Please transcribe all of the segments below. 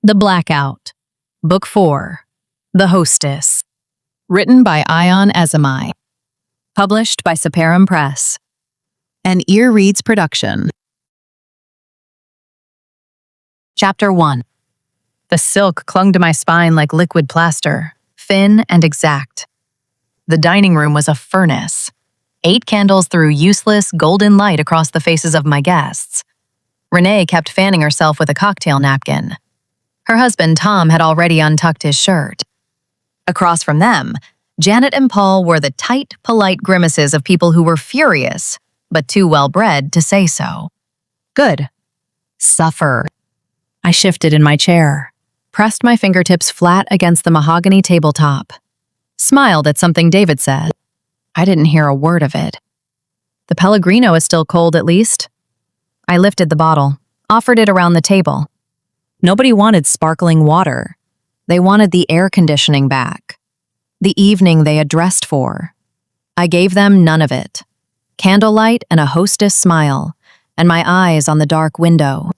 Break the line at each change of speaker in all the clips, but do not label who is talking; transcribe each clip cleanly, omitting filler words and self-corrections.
The Blackout, Book 4, The Hostess, written by Ion Esimai, published by Suburban Press, an Ear Reads production. Chapter 1. The silk clung to my spine like liquid plaster, thin and exact. The dining room was a furnace. 8 candles threw useless, golden light across the faces of my guests. Renee kept fanning herself with a cocktail napkin. Her husband, Tom, had already untucked his shirt. Across from them, Janet and Paul wore the tight, polite grimaces of people who were furious, but too well-bred to say so. Good. Suffer. I shifted in my chair, pressed my fingertips flat against the mahogany tabletop, smiled at something David said. I didn't hear a word of it. The Pellegrino is still cold, at least. I lifted the bottle, offered it around the table. Nobody wanted sparkling water. They wanted the air conditioning back. The evening they had dressed for. I gave them none of it. Candlelight and a hostess smile, and my eyes on the dark window.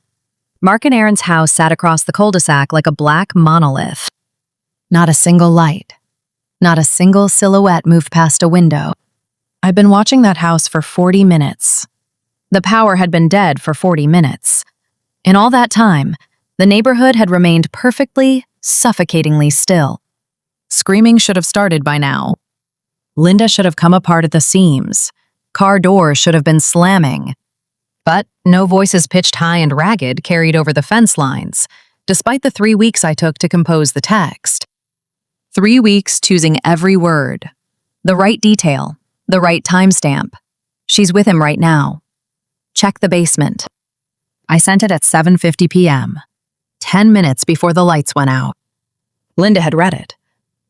Mark and Aaron's house sat across the cul-de-sac like a black monolith. Not a single light. Not a single silhouette moved past a window. I'd been watching that house for 40 minutes. The power had been dead for 40 minutes. In all that time, the neighborhood had remained perfectly, suffocatingly still. Screaming should have started by now. Linda should have come apart at the seams. Car doors should have been slamming. But no voices pitched high and ragged carried over the fence lines, despite the 3 weeks I took to compose the text. 3 weeks choosing every word. The right detail. The right timestamp. She's with him right now. Check the basement. I sent it at 7:50 p.m., 10 minutes before the lights went out. Linda had read it.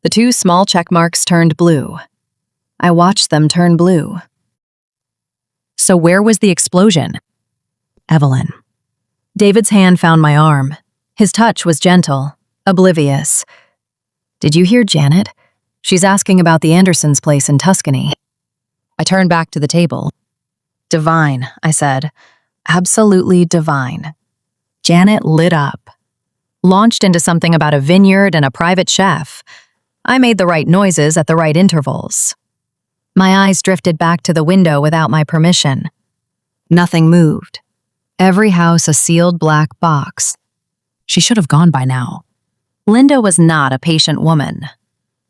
The 2 small check marks turned blue. I watched them turn blue. So where was the explosion? Evelyn. David's hand found my arm. His touch was gentle, oblivious. Did you hear Janet? She's asking about the Andersons' place in Tuscany. I turned back to the table. Divine, I said. Absolutely divine. Janet lit up. Launched into something about a vineyard and a private chef. I made the right noises at the right intervals. My eyes drifted back to the window without my permission. Nothing moved. Every house a sealed black box. She should have gone by now. Linda was not a patient woman.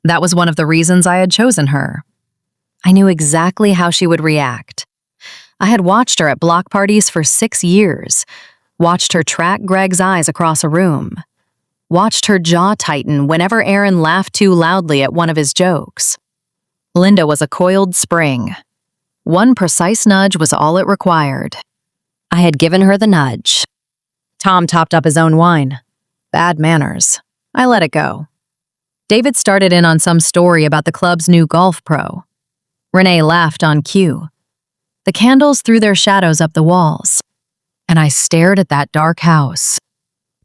That was one of the reasons I had chosen her. I knew exactly how she would react. I had watched her at block parties for 6 years, watched her track Greg's eyes across a room, watched her jaw tighten whenever Aaron laughed too loudly at one of his jokes. Linda was a coiled spring. One precise nudge was all it required. I had given her the nudge. Tom topped up his own wine. Bad manners. I let it go. David started in on some story about the club's new golf pro. Renee laughed on cue. The candles threw their shadows up the walls, and I stared at that dark house.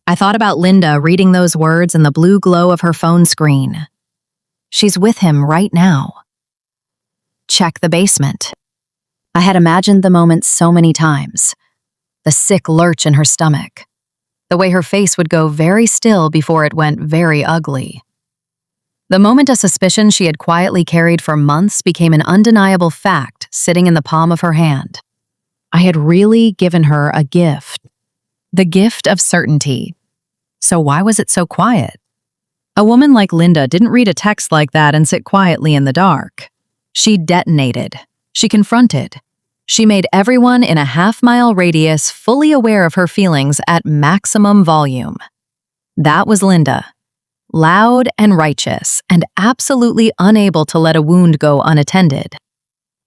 I thought about Linda reading those words in the blue glow of her phone screen. She's with him right now. Check the basement. I had imagined the moment so many times. The sick lurch in her stomach. The way her face would go very still before it went very ugly. The moment a suspicion she had quietly carried for months became an undeniable fact sitting in the palm of her hand. I had really given her a gift. The gift of certainty. So why was it so quiet? A woman like Linda didn't read a text like that and sit quietly in the dark. She detonated. She confronted. She made everyone in a half-mile radius fully aware of her feelings at maximum volume. That was Linda. Loud and righteous, and absolutely unable to let a wound go unattended.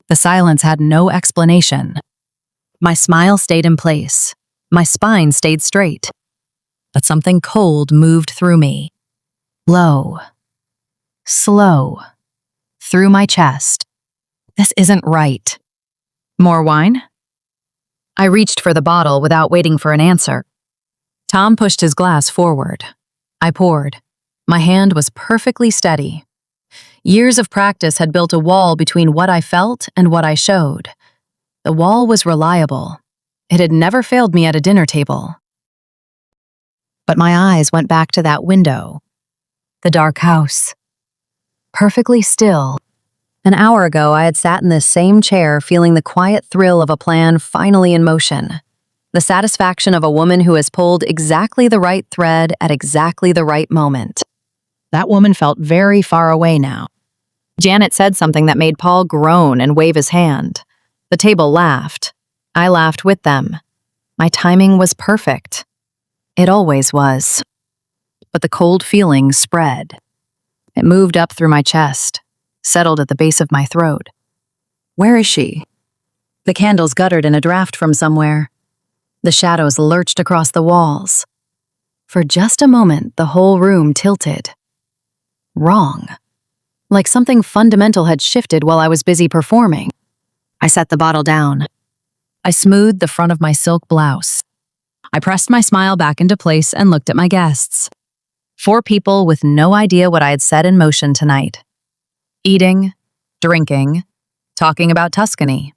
The silence had no explanation. My smile stayed in place. My spine stayed straight. But something cold moved through me. Low. Slow. Through my chest. This isn't right. More wine? I reached for the bottle without waiting for an answer. Tom pushed his glass forward. I poured. My hand was perfectly steady. Years of practice had built a wall between what I felt and what I showed. The wall was reliable. It had never failed me at a dinner table. But my eyes went back to that window. The dark house. Perfectly still. An hour ago, I had sat in this same chair feeling the quiet thrill of a plan finally in motion. The satisfaction of a woman who has pulled exactly the right thread at exactly the right moment. That woman felt very far away now. Janet said something that made Paul groan and wave his hand. The table laughed. I laughed with them. My timing was perfect. It always was. But the cold feeling spread. It moved up through my chest, settled at the base of my throat. Where is she? The candles guttered in a draft from somewhere. The shadows lurched across the walls. For just a moment, the whole room tilted. Wrong. Like something fundamental had shifted while I was busy performing. I set the bottle down. I smoothed the front of my silk blouse. I pressed my smile back into place and looked at my guests. 4 people with no idea what I had set in motion tonight. Eating, drinking, talking about Tuscany.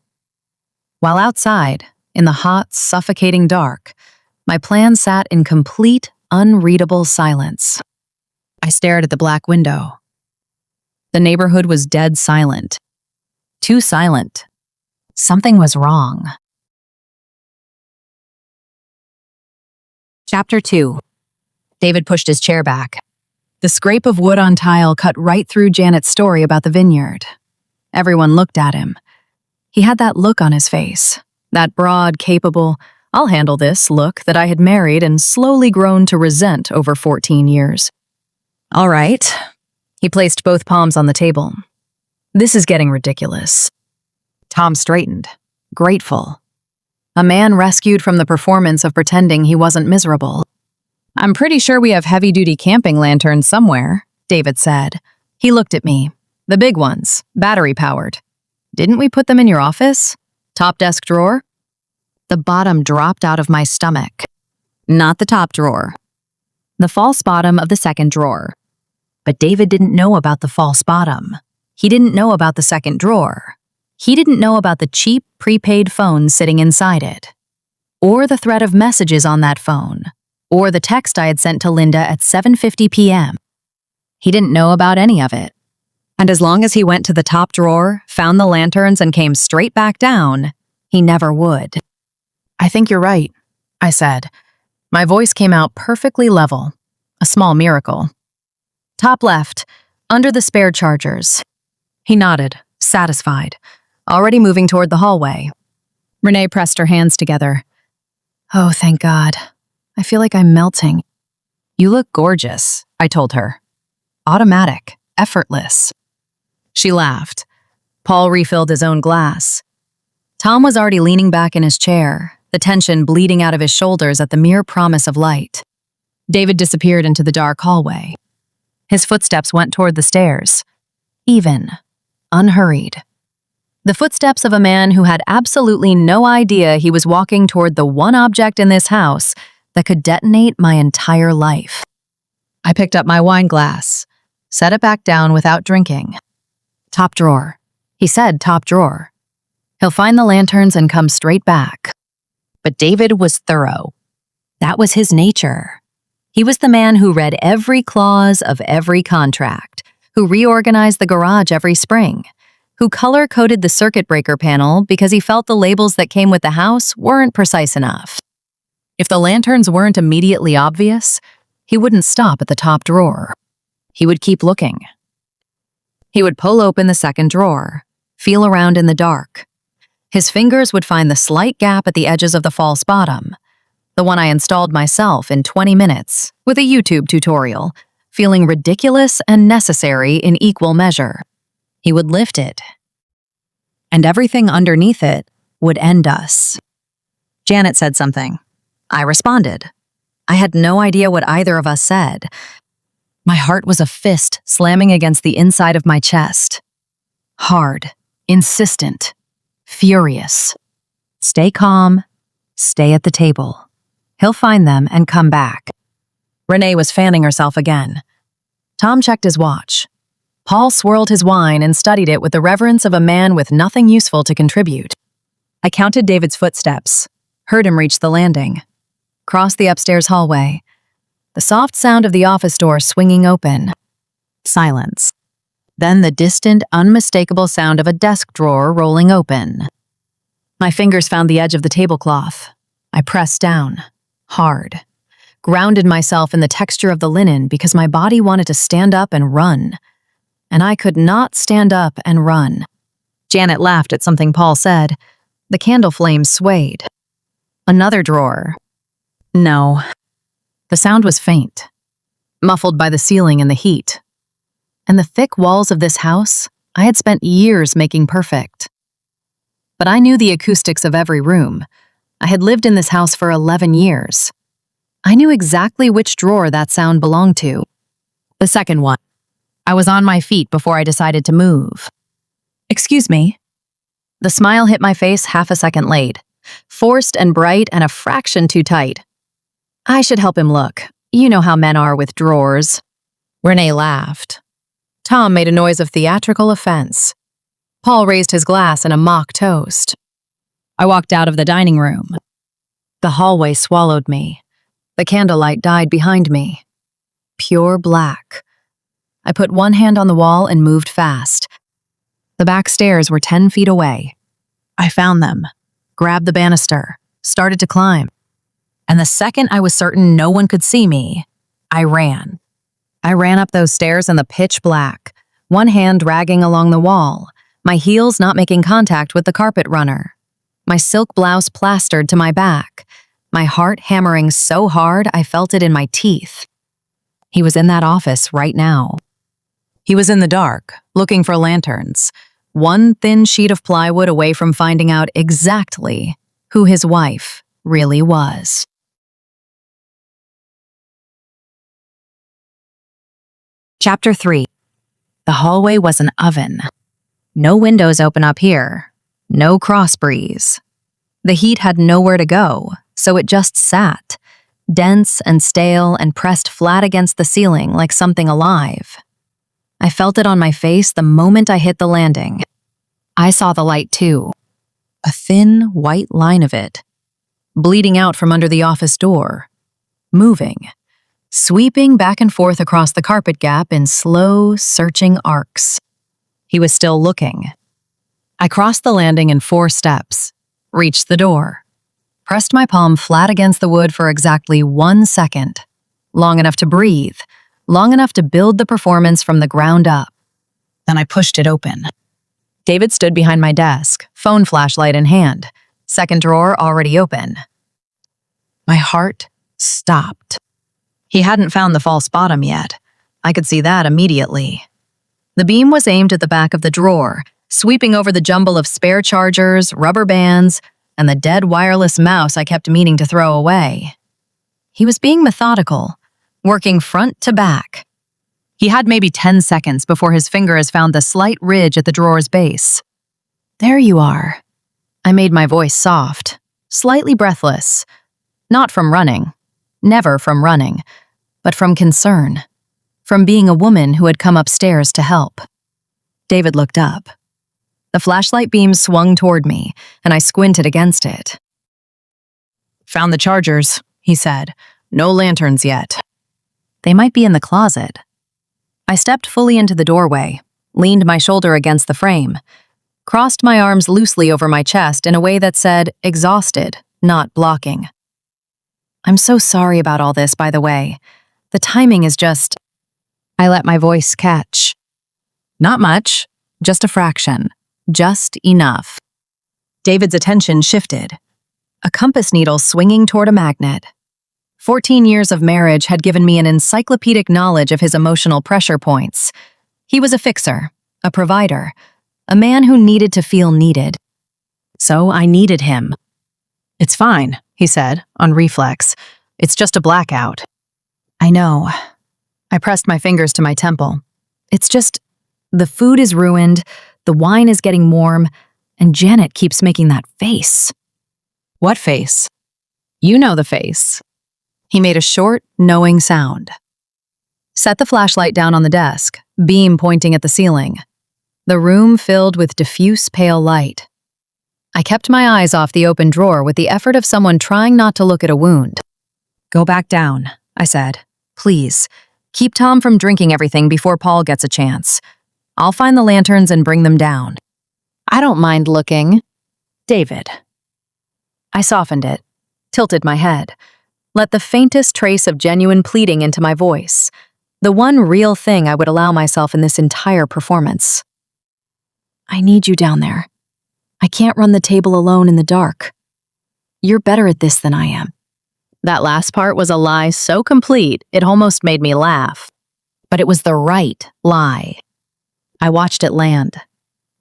While outside, in the hot, suffocating dark, my plan sat in complete, unreadable silence. I stared at the black window. The neighborhood was dead silent. Too silent. Something was wrong. Chapter 2. David pushed his chair back. The scrape of wood on tile cut right through Janet's story about the vineyard. Everyone looked at him. He had that look on his face, that broad, capable, I'll handle this look that I had married and slowly grown to resent over 14 years. All right. He placed both palms on the table. This is getting ridiculous. Tom straightened, grateful. A man rescued from the performance of pretending he wasn't miserable. I'm pretty sure we have heavy-duty camping lanterns somewhere, David said. He looked at me. The big ones, battery-powered. Didn't we put them in your office? Top desk drawer? The bottom dropped out of my stomach. Not the top drawer. The false bottom of the second drawer. But David didn't know about the false bottom. He didn't know about the second drawer. He didn't know about the cheap, prepaid phone sitting inside it. Or the thread of messages on that phone. Or the text I had sent to Linda at 7:50 p.m. He didn't know about any of it. And as long as he went to the top drawer, found the lanterns, and came straight back down, he never would. I think you're right, I said. My voice came out perfectly level. A small miracle. Top left, under the spare chargers. He nodded, satisfied, already moving toward the hallway. Renee pressed her hands together. Oh, thank God. I feel like I'm melting. You look gorgeous, I told her. Automatic, effortless. She laughed. Paul refilled his own glass. Tom was already leaning back in his chair, the tension bleeding out of his shoulders at the mere promise of light. David disappeared into the dark hallway. His footsteps went toward the stairs. Even, unhurried. The footsteps of a man who had absolutely no idea he was walking toward the one object in this house that could detonate my entire life. I picked up my wine glass, set it back down without drinking. Top drawer. He said top drawer. He'll find the lanterns and come straight back. But David was thorough. That was his nature. He was the man who read every clause of every contract, who reorganized the garage every spring, who color-coded the circuit breaker panel because he felt the labels that came with the house weren't precise enough. If the lanterns weren't immediately obvious, he wouldn't stop at the top drawer. He would keep looking. He would pull open the second drawer, feel around in the dark. His fingers would find the slight gap at the edges of the false bottom, the one I installed myself in 20 minutes with a YouTube tutorial, feeling ridiculous and necessary in equal measure. He would lift it. And everything underneath it would end us. Janet said something. I responded. I had no idea what either of us said. My heart was a fist slamming against the inside of my chest. Hard, insistent, furious. Stay calm, stay at the table. He'll find them and come back. Renee was fanning herself again. Tom checked his watch. Paul swirled his wine and studied it with the reverence of a man with nothing useful to contribute. I counted David's footsteps, heard him reach the landing, cross the upstairs hallway. the soft sound of the office door swinging open. Silence. Then the distant, unmistakable sound of a desk drawer rolling open. My fingers found the edge of the tablecloth. I pressed down, hard, grounded myself in the texture of the linen because my body wanted to stand up and run. And I could not stand up and run. Janet laughed at something Paul said. The candle flames swayed. Another drawer. No. The sound was faint, muffled by the ceiling and the heat. And the thick walls of this house I had spent years making perfect. But I knew the acoustics of every room. I had lived in this house for 11 years. I knew exactly which drawer that sound belonged to. The second one. I was on my feet before I decided to move. Excuse me. The smile hit my face half a second late, forced and bright and a fraction too tight. I should help him look. You know how men are with drawers. Renee laughed. Tom made a noise of theatrical offense. Paul raised his glass in a mock toast. I walked out of the dining room. The hallway swallowed me. The candlelight died behind me. Pure black. I put one hand on the wall and moved fast. The back stairs were 10 feet away. I found them, grabbed the banister, started to climb. And the second I was certain no one could see me, I ran. I ran up those stairs in the pitch black, one hand dragging along the wall, my heels not making contact with the carpet runner, my silk blouse plastered to my back, my heart hammering so hard I felt it in my teeth. He was in that office right now. He was in the dark, looking for lanterns, one thin sheet of plywood away from finding out exactly who his wife really was. Chapter 3. The hallway was an oven. No windows open up here. No cross breeze. The heat had nowhere to go, so it just sat, dense and stale and pressed flat against the ceiling like something alive. I felt it on my face the moment I hit the landing. I saw the light too. A thin, white line of it, bleeding out from under the office door, moving, sweeping back and forth across the carpet gap in slow, searching arcs. He was still looking. I crossed the landing in 4 steps, reached the door, pressed my palm flat against the wood for exactly 1 second, long enough to breathe, long enough to build the performance from the ground up. Then I pushed it open. David stood behind my desk, phone flashlight in hand, second drawer already open. My heart stopped. He hadn't found the false bottom yet. I could see that immediately. The beam was aimed at the back of the drawer, sweeping over the jumble of spare chargers, rubber bands, and the dead wireless mouse I kept meaning to throw away. He was being methodical, working front to back. He had maybe 10 seconds before his fingers found the slight ridge at the drawer's base. There you are. I made my voice soft, slightly breathless. Not from running, never from running, but from concern, from being a woman who had come upstairs to help. David looked up. The flashlight beam swung toward me, and I squinted against it. Found the chargers, he said. No lanterns yet. They might be in the closet. I stepped fully into the doorway, leaned my shoulder against the frame, crossed my arms loosely over my chest in a way that said, exhausted, not blocking. I'm so sorry about all this, by the way. The timing is just... I let my voice catch. Not much, just a fraction, just enough. David's attention shifted, a compass needle swinging toward a magnet. 14 years of marriage had given me an encyclopedic knowledge of his emotional pressure points. He was a fixer, a provider, a man who needed to feel needed. So I needed him. It's fine, he said, on reflex. It's just a blackout. I know. I pressed my fingers to my temple. It's just, the food is ruined, the wine is getting warm, and Janet keeps making that face. What face? You know the face. He made a short, knowing sound. Set the flashlight down on the desk, beam pointing at the ceiling. The room filled with diffuse pale light. I kept my eyes off the open drawer with the effort of someone trying not to look at a wound. Go back down, I said. Please, keep Tom from drinking everything before Paul gets a chance. I'll find the lanterns and bring them down. I don't mind looking. David. I softened it, tilted my head, let the faintest trace of genuine pleading into my voice, the one real thing I would allow myself in this entire performance. I need you down there. I can't run the table alone in the dark. You're better at this than I am. That last part was a lie so complete it almost made me laugh. But it was the right lie. I watched it land,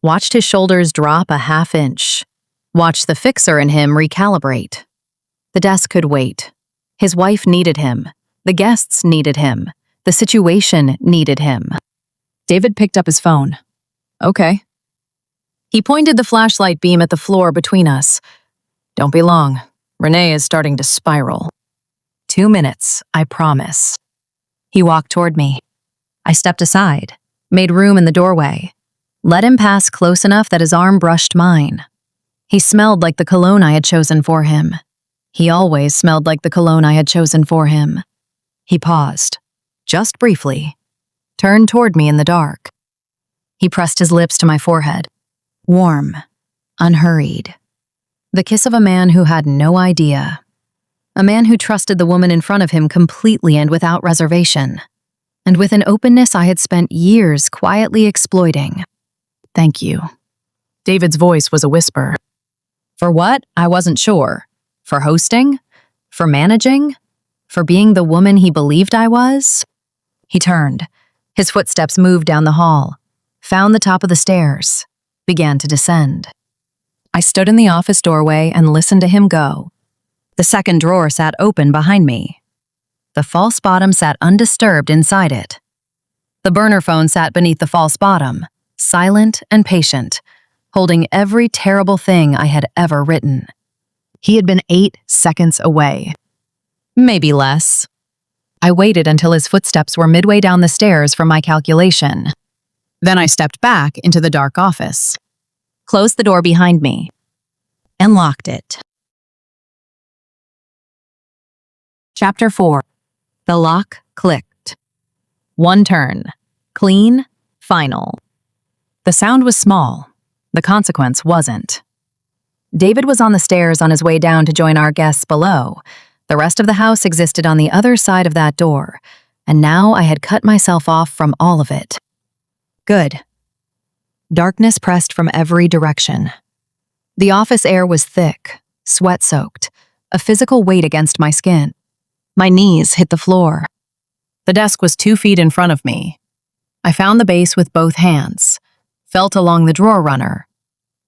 watched his shoulders drop a half-inch, watched the fixer in him recalibrate. The desk could wait. His wife needed him. The guests needed him. The situation needed him. David picked up his phone. Okay. He pointed the flashlight beam at the floor between us. Don't be long. Renee is starting to spiral. 2 minutes, I promise. He walked toward me. I stepped aside, made room in the doorway, let him pass close enough that his arm brushed mine. He smelled like the cologne I had chosen for him. He always smelled like the cologne I had chosen for him. He paused, just briefly, turned toward me in the dark. He pressed his lips to my forehead, warm, unhurried. The kiss of a man who had no idea. A man who trusted the woman in front of him completely and without reservation. And with an openness I had spent years quietly exploiting. Thank you. David's voice was a whisper. For what? I wasn't sure. For hosting? For managing? For being the woman he believed I was? He turned. His footsteps moved down the hall, found the top of the stairs, began to descend. I stood in the office doorway and listened to him go. The second drawer sat open behind me. The false bottom sat undisturbed inside it. The burner phone sat beneath the false bottom, silent and patient, holding every terrible thing I had ever written. He had been 8 seconds away. Maybe less. I waited until his footsteps were midway down the stairs from my calculation. Then I stepped back into the dark office, closed the door behind me, and locked it. Chapter 4. The lock clicked. One turn. Clean. Final. The sound was small. The consequence wasn't. David was on the stairs on his way down to join our guests below. The rest of the house existed on the other side of that door, and now I had cut myself off from all of it. Good. Darkness pressed from every direction. The office air was thick, sweat-soaked, a physical weight against my skin. My knees hit the floor. The desk was 2 feet in front of me. I found the base with both hands, felt along the drawer runner,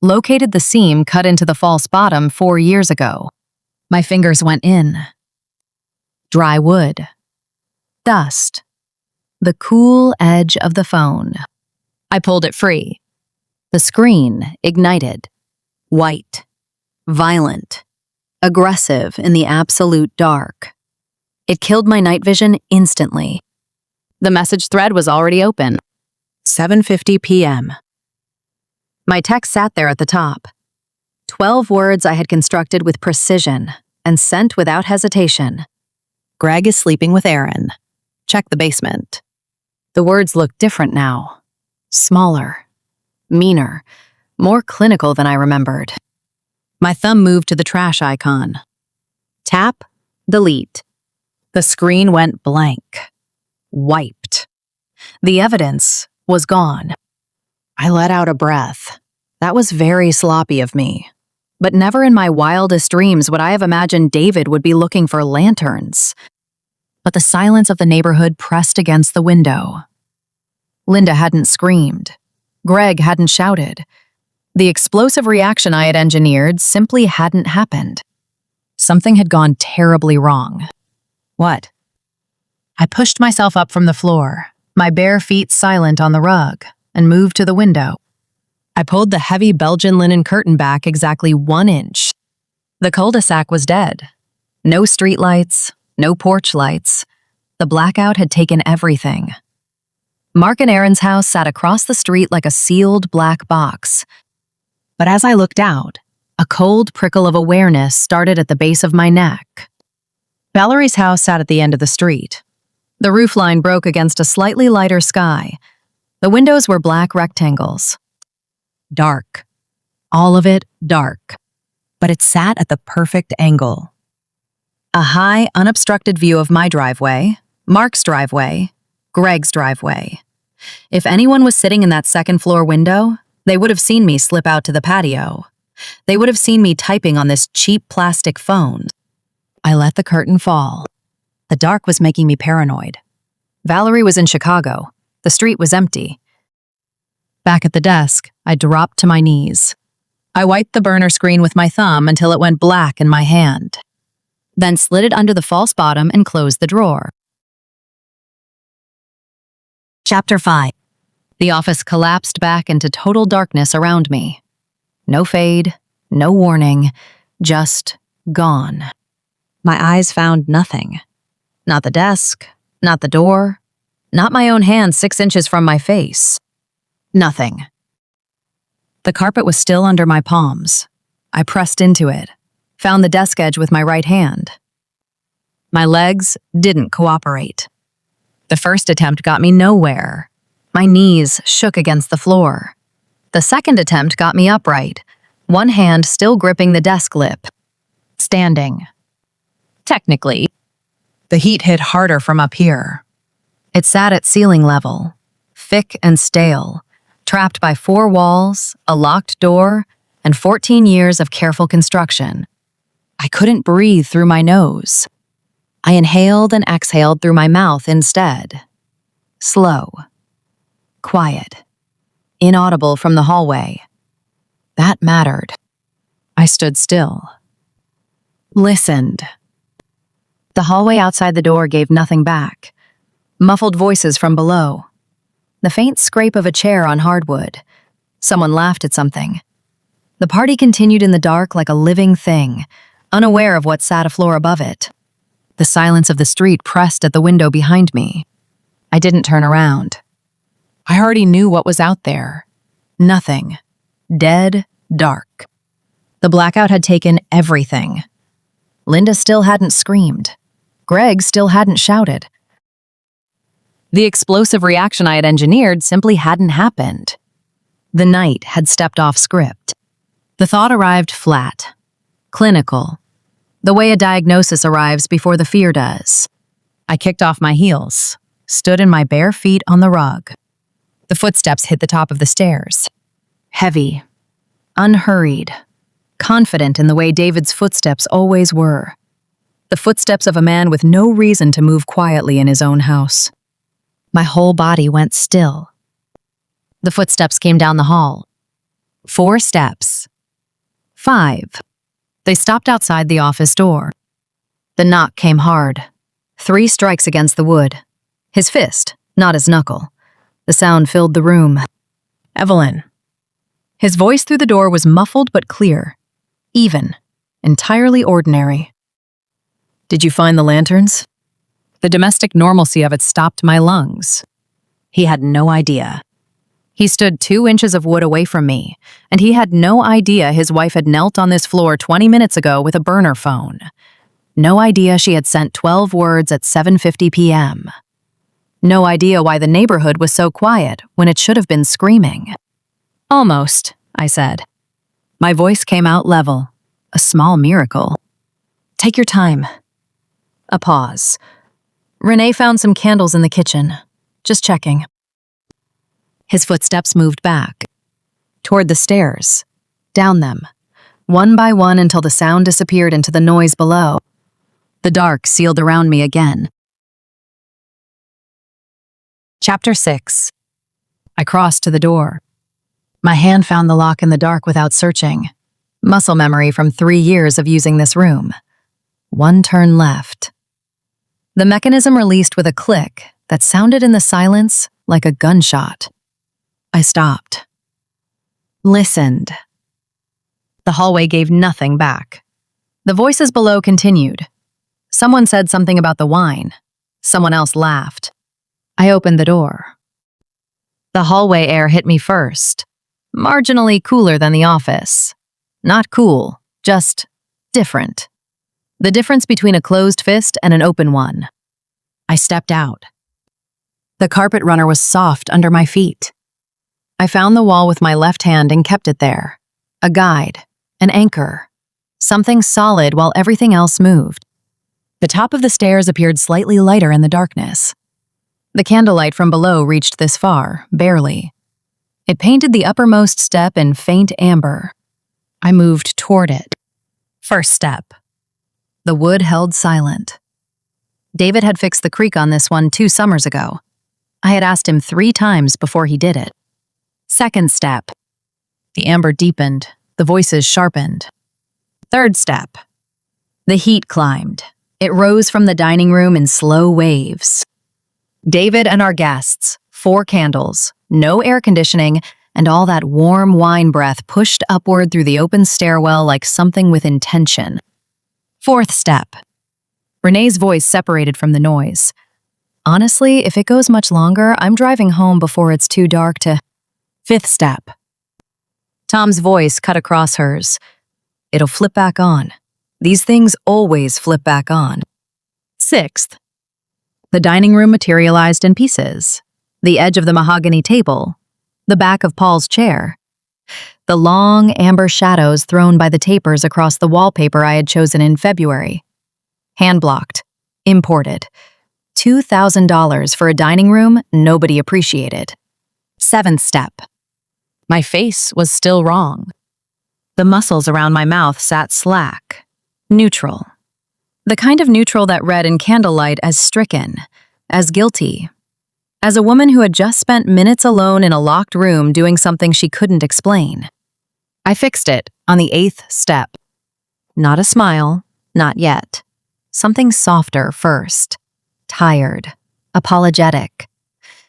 located the seam cut into the false bottom 4 years ago. My fingers went in. Dry wood. Dust. The cool edge of the phone. I pulled it free. The screen ignited. White. Violent. Aggressive in the absolute dark. It killed my night vision instantly. The message thread was already open. 7:50 p.m. My text sat there at the top. 12 words I had constructed with precision and sent without hesitation. Greg is sleeping with Aaron. Check the basement. The words looked different now. Smaller. Meaner. More clinical than I remembered. My thumb moved to the trash icon. Tap. Delete. The screen went blank. Wiped. The evidence was gone. I let out a breath. That was very sloppy of me. But never in my wildest dreams would I have imagined David would be looking for lanterns. But the silence of the neighborhood pressed against the window. Linda hadn't screamed. Greg hadn't shouted. The explosive reaction I had engineered simply hadn't happened. Something had gone terribly wrong. What? I pushed myself up from the floor, my bare feet silent on the rug, and moved to the window. I pulled the heavy Belgian linen curtain back exactly 1 inch. The cul-de-sac was dead. No streetlights, no porch lights. The blackout had taken everything. Mark and Aaron's house sat across the street like a sealed black box. But as I looked out, a cold prickle of awareness started at the base of my neck. Valerie's house sat at the end of the street. The roofline broke against a slightly lighter sky. The windows were black rectangles. Dark. All of it dark. But it sat at the perfect angle. A high, unobstructed view of my driveway, Mark's driveway, Greg's driveway. If anyone was sitting in that second-floor window, they would have seen me slip out to the patio. They would have seen me typing on this cheap plastic phone. I let the curtain fall. The dark was making me paranoid. Valerie was in Chicago. The street was empty. Back at the desk, I dropped to my knees. I wiped the burner screen with my thumb until it went black in my hand, then slid it under the false bottom and closed the drawer. Chapter 5. The office collapsed back into total darkness around me. No fade, no warning, just gone. My eyes found nothing. Not the desk, not the door, not my own hand 6 inches from my face. Nothing. The carpet was still under my palms. I pressed into it, found the desk edge with my right hand. My legs didn't cooperate. The first attempt got me nowhere. My knees shook against the floor. The second attempt got me upright, one hand still gripping the desk lip. Standing. Technically, the heat hit harder from up here. It sat at ceiling level, thick and stale, trapped by 4 walls, a locked door, and 14 years of careful construction. I couldn't breathe through my nose. I inhaled and exhaled through my mouth instead. Slow. Quiet. Inaudible from the hallway. That mattered. I stood still. Listened. The hallway outside the door gave nothing back. Muffled voices from below. The faint scrape of a chair on hardwood. Someone laughed at something. The party continued in the dark like a living thing, unaware of what sat a floor above it. The silence of the street pressed at the window behind me. I didn't turn around. I already knew what was out there. Nothing. Dead, dark. The blackout had taken everything. Linda still hadn't screamed. Greg still hadn't shouted. The explosive reaction I had engineered simply hadn't happened. The night had stepped off script. The thought arrived flat. Clinical. The way a diagnosis arrives before the fear does. I kicked off my heels, stood in my bare feet on the rug. The footsteps hit the top of the stairs. Heavy, unhurried, confident in the way David's footsteps always were. The footsteps of a man with no reason to move quietly in his own house. My whole body went still. The footsteps came down the hall. 4 steps. 5. They stopped outside the office door. The knock came hard. 3 strikes against the wood. His fist, not his knuckle. The sound filled the room. Evelyn. His voice through the door was muffled but clear. Even. Entirely ordinary. Did you find the lanterns? The domestic normalcy of it stopped my lungs. He had no idea. He stood 2 inches of wood away from me, and he had no idea his wife had knelt on this floor 20 minutes ago with a burner phone. No idea she had sent 12 words at 7:50 p.m. No idea why the neighborhood was so quiet when it should have been screaming. Almost, I said. My voice came out level. A small miracle. Take your time. A pause. Renee found some candles in the kitchen. Just checking. His footsteps moved back. Toward the stairs. Down them. One by one until the sound disappeared into the noise below. The dark sealed around me again. Chapter 6. I crossed to the door. My hand found the lock in the dark without searching. Muscle memory from 3 years of using this room. 1 turn left. The mechanism released with a click that sounded in the silence like a gunshot. I stopped. Listened. The hallway gave nothing back. The voices below continued. Someone said something about the wine. Someone else laughed. I opened the door. The hallway air hit me first. Marginally cooler than the office. Not cool, just different. The difference between a closed fist and an open one. I stepped out. The carpet runner was soft under my feet. I found the wall with my left hand and kept it there. A guide, an anchor, something solid while everything else moved. The top of the stairs appeared slightly lighter in the darkness. The candlelight from below reached this far, barely. It painted the uppermost step in faint amber. I moved toward it. First step. The wood held silent. David had fixed the creak on this one 2 summers ago. I had asked him 3 times before he did it. Second step. The amber deepened, the voices sharpened. Third step. The heat climbed. It rose from the dining room in slow waves. David and our guests, 4 candles, no air conditioning, and all that warm wine breath pushed upward through the open stairwell like something with intention. Fourth step. Renee's voice separated from the noise. Honestly, if it goes much longer, I'm driving home before it's too dark to... Fifth step. Tom's voice cut across hers. It'll flip back on. These things always flip back on. Sixth. The dining room materialized in pieces. The edge of the mahogany table. The back of Paul's chair. The long, amber shadows thrown by the tapers across the wallpaper I had chosen in February. Hand-blocked. Imported. $2,000 for a dining room nobody appreciated. Seventh step. My face was still wrong. The muscles around my mouth sat slack. Neutral. The kind of neutral that read in candlelight as stricken, as guilty, as a woman who had just spent minutes alone in a locked room doing something she couldn't explain. I fixed it on the 8th step. Not a smile, not yet. Something softer first. Tired. Apologetic.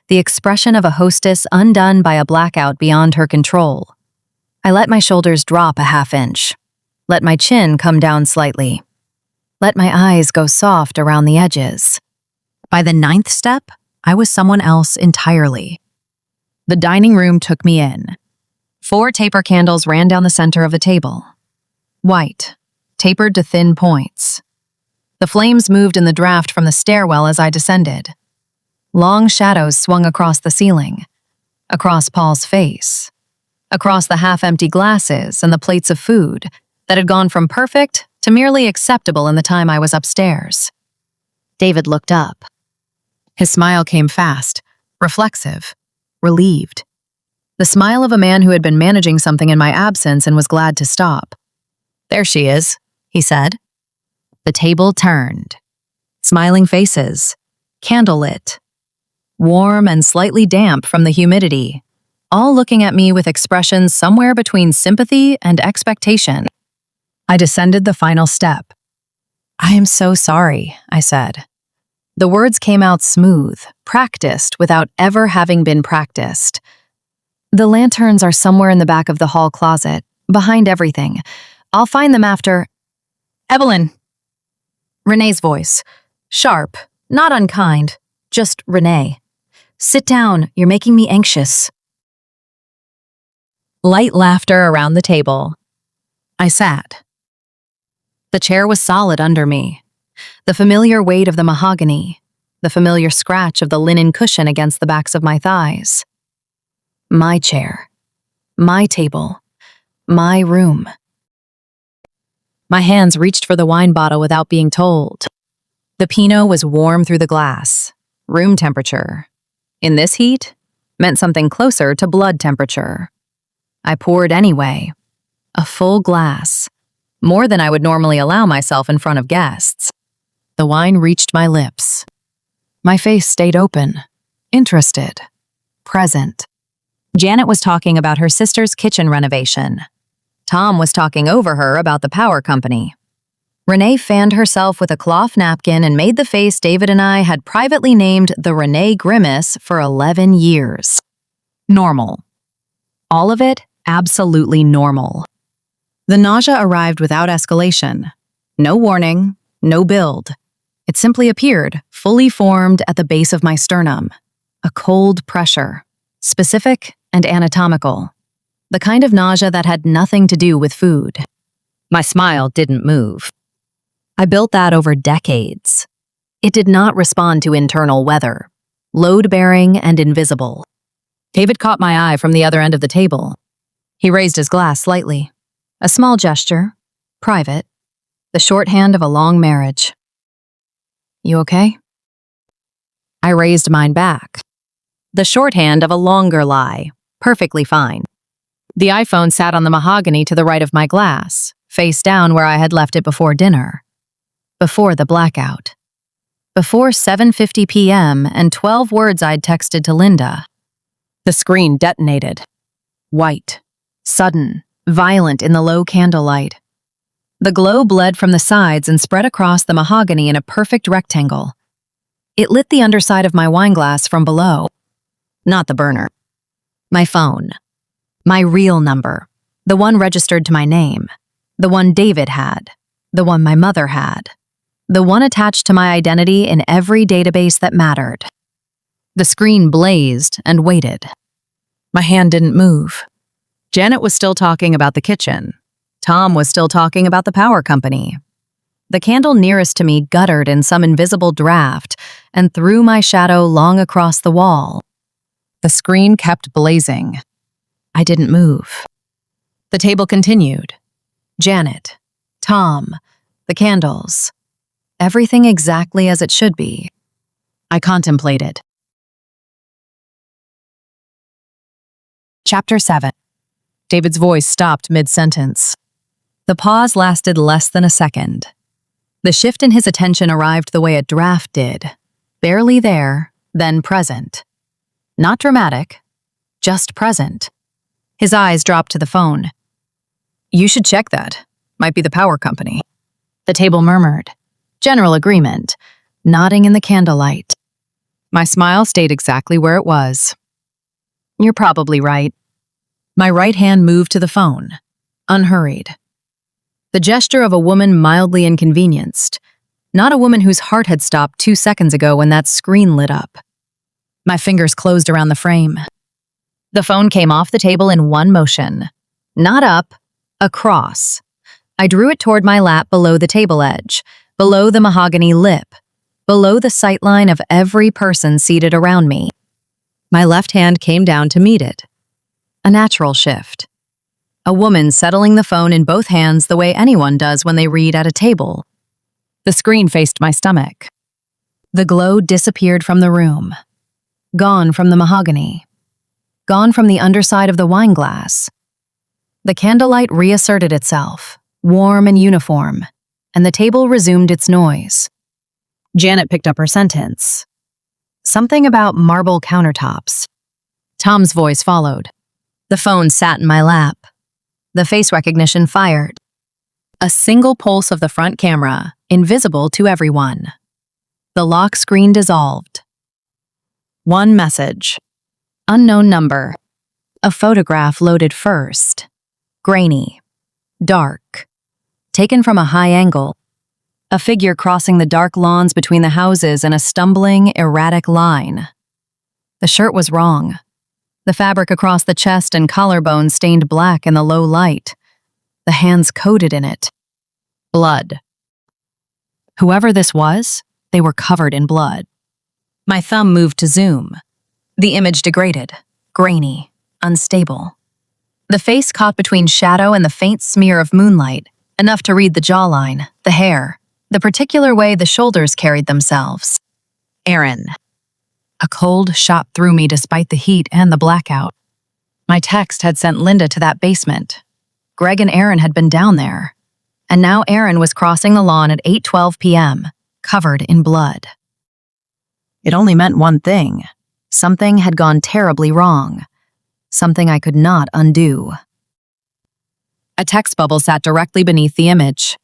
The expression of a hostess undone by a blackout beyond her control. I let my shoulders drop a half inch. Let my chin come down slightly. Let my eyes go soft around the edges. By the 9th step, I was someone else entirely. The dining room took me in. 4 taper candles ran down the center of the table. White, tapered to thin points. The flames moved in the draft from the stairwell as I descended. Long shadows swung across the ceiling, across Paul's face, across the half-empty glasses and the plates of food that had gone from perfect to merely acceptable in the time I was upstairs. David looked up. His smile came fast, reflexive, relieved. The smile of a man who had been managing something in my absence and was glad to stop. "There she is," he said. The table turned. Smiling faces, candlelit, warm and slightly damp from the humidity, all looking at me with expressions somewhere between sympathy and expectation. I descended the final step. "I am so sorry," I said. The words came out smooth, practiced without ever having been practiced. "The lanterns are somewhere in the back of the hall closet, behind everything. I'll find them after..." "Evelyn!" Renee's voice. Sharp, not unkind, just Renee. "Sit down, you're making me anxious." Light laughter around the table. I sat. The chair was solid under me. The familiar weight of the mahogany, the familiar scratch of the linen cushion against the backs of my thighs. My chair. My table. My room. My hands reached for the wine bottle without being told. The Pinot was warm through the glass, room temperature. In this heat, meant something closer to blood temperature. I poured anyway. A full glass, more than I would normally allow myself in front of guests. The wine reached my lips. My face stayed open, interested, present. Janet was talking about her sister's kitchen renovation. Tom was talking over her about the power company. Renee fanned herself with a cloth napkin and made the face David and I had privately named the Renee Grimace for 11 years. Normal. All of it absolutely normal. The nausea arrived without escalation. No warning, no build. It simply appeared, fully formed at the base of my sternum. A cold pressure, specific and anatomical. The kind of nausea that had nothing to do with food. My smile didn't move. I built that over decades. It did not respond to internal weather, load-bearing and invisible. David caught my eye from the other end of the table. He raised his glass slightly. A small gesture, private, the shorthand of a long marriage. You okay? I raised mine back. The shorthand of a longer lie, perfectly fine. The iPhone sat on the mahogany to the right of my glass, face down where I had left it before dinner. Before the blackout. Before 7:50 p.m. and 12 words I'd texted to Linda. The screen detonated. White, sudden, violent in the low candlelight. The glow bled from the sides and spread across the mahogany in a perfect rectangle. It lit the underside of my wineglass from below. Not the burner. My phone. My real number. The one registered to my name. The one David had. The one my mother had. The one attached to my identity in every database that mattered. The screen blazed and waited. My hand didn't move. Janet was still talking about the kitchen. Tom was still talking about the power company. The candle nearest to me guttered in some invisible draft and threw my shadow long across the wall. The screen kept blazing. I didn't move. The table continued. Janet, Tom, the candles. Everything exactly as it should be. I contemplated. Chapter 7. David's voice stopped mid-sentence. The pause lasted less than a second. The shift in his attention arrived the way a draft did. Barely there, then present. Not dramatic, just present. His eyes dropped to the phone. You should check that. Might be the power company. The table murmured. General agreement, nodding in the candlelight. My smile stayed exactly where it was. You're probably right. My right hand moved to the phone, unhurried. The gesture of a woman mildly inconvenienced, not a woman whose heart had stopped 2 seconds ago when that screen lit up. My fingers closed around the frame. The phone came off the table in one motion. Not up, across. I drew it toward my lap below the table edge, below the mahogany lip, below the sightline of every person seated around me. My left hand came down to meet it. A natural shift. A woman settling the phone in both hands the way anyone does when they read at a table. The screen faced my stomach. The glow disappeared from the room. Gone from the mahogany. Gone from the underside of the wineglass. The candlelight reasserted itself, warm and uniform, and the table resumed its noise. Janet picked up her sentence. Something about marble countertops. Tom's voice followed. The phone sat in my lap. The face recognition fired. A single pulse of the front camera, invisible to everyone. The lock screen dissolved. One message. Unknown number. A photograph loaded first. Grainy. Dark. Taken from a high angle. A figure crossing the dark lawns between the houses in a stumbling, erratic line. The shirt was wrong. The fabric across the chest and collarbone stained black in the low light. The hands coated in it. Blood. Whoever this was, they were covered in blood. My thumb moved to zoom. The image degraded, grainy, unstable. The face caught between shadow and the faint smear of moonlight, enough to read the jawline, the hair, the particular way the shoulders carried themselves. Aaron. A cold shot through me despite the heat and the blackout. My text had sent Linda to that basement. Greg and Aaron had been down there. And now Aaron was crossing the lawn at 8:12 p.m., covered in blood. It only meant one thing. Something had gone terribly wrong. Something I could not undo. A text bubble sat directly beneath the image.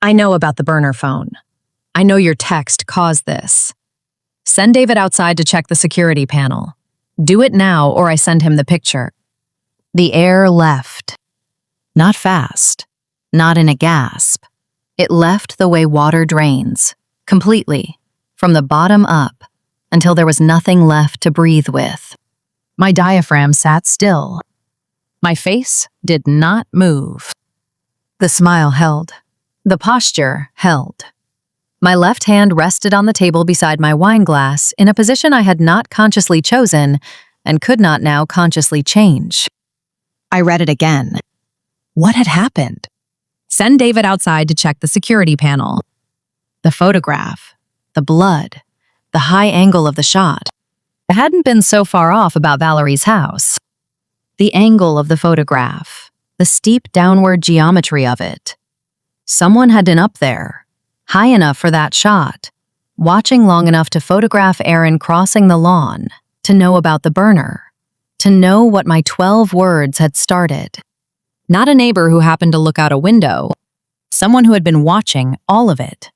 I know about the burner phone. I know your text caused this. Send David outside to check the security panel. Do it now or I send him the picture. The air left. Not fast. Not in a gasp. It left the way water drains. Completely. From the bottom up. Until there was nothing left to breathe with. My diaphragm sat still. My face did not move. The smile held. The posture held. My left hand rested on the table beside my wine glass in a position I had not consciously chosen and could not now consciously change. I read it again. What had happened? Send David outside to check the security panel. The photograph, the blood, the high angle of the shot. I hadn't been so far off about Valerie's house. The angle of the photograph, the steep downward geometry of it. Someone had been up there, high enough for that shot, watching long enough to photograph Aaron crossing the lawn, to know about the burner, to know what my 12 words had started. Not a neighbor who happened to look out a window, someone who had been watching all of it.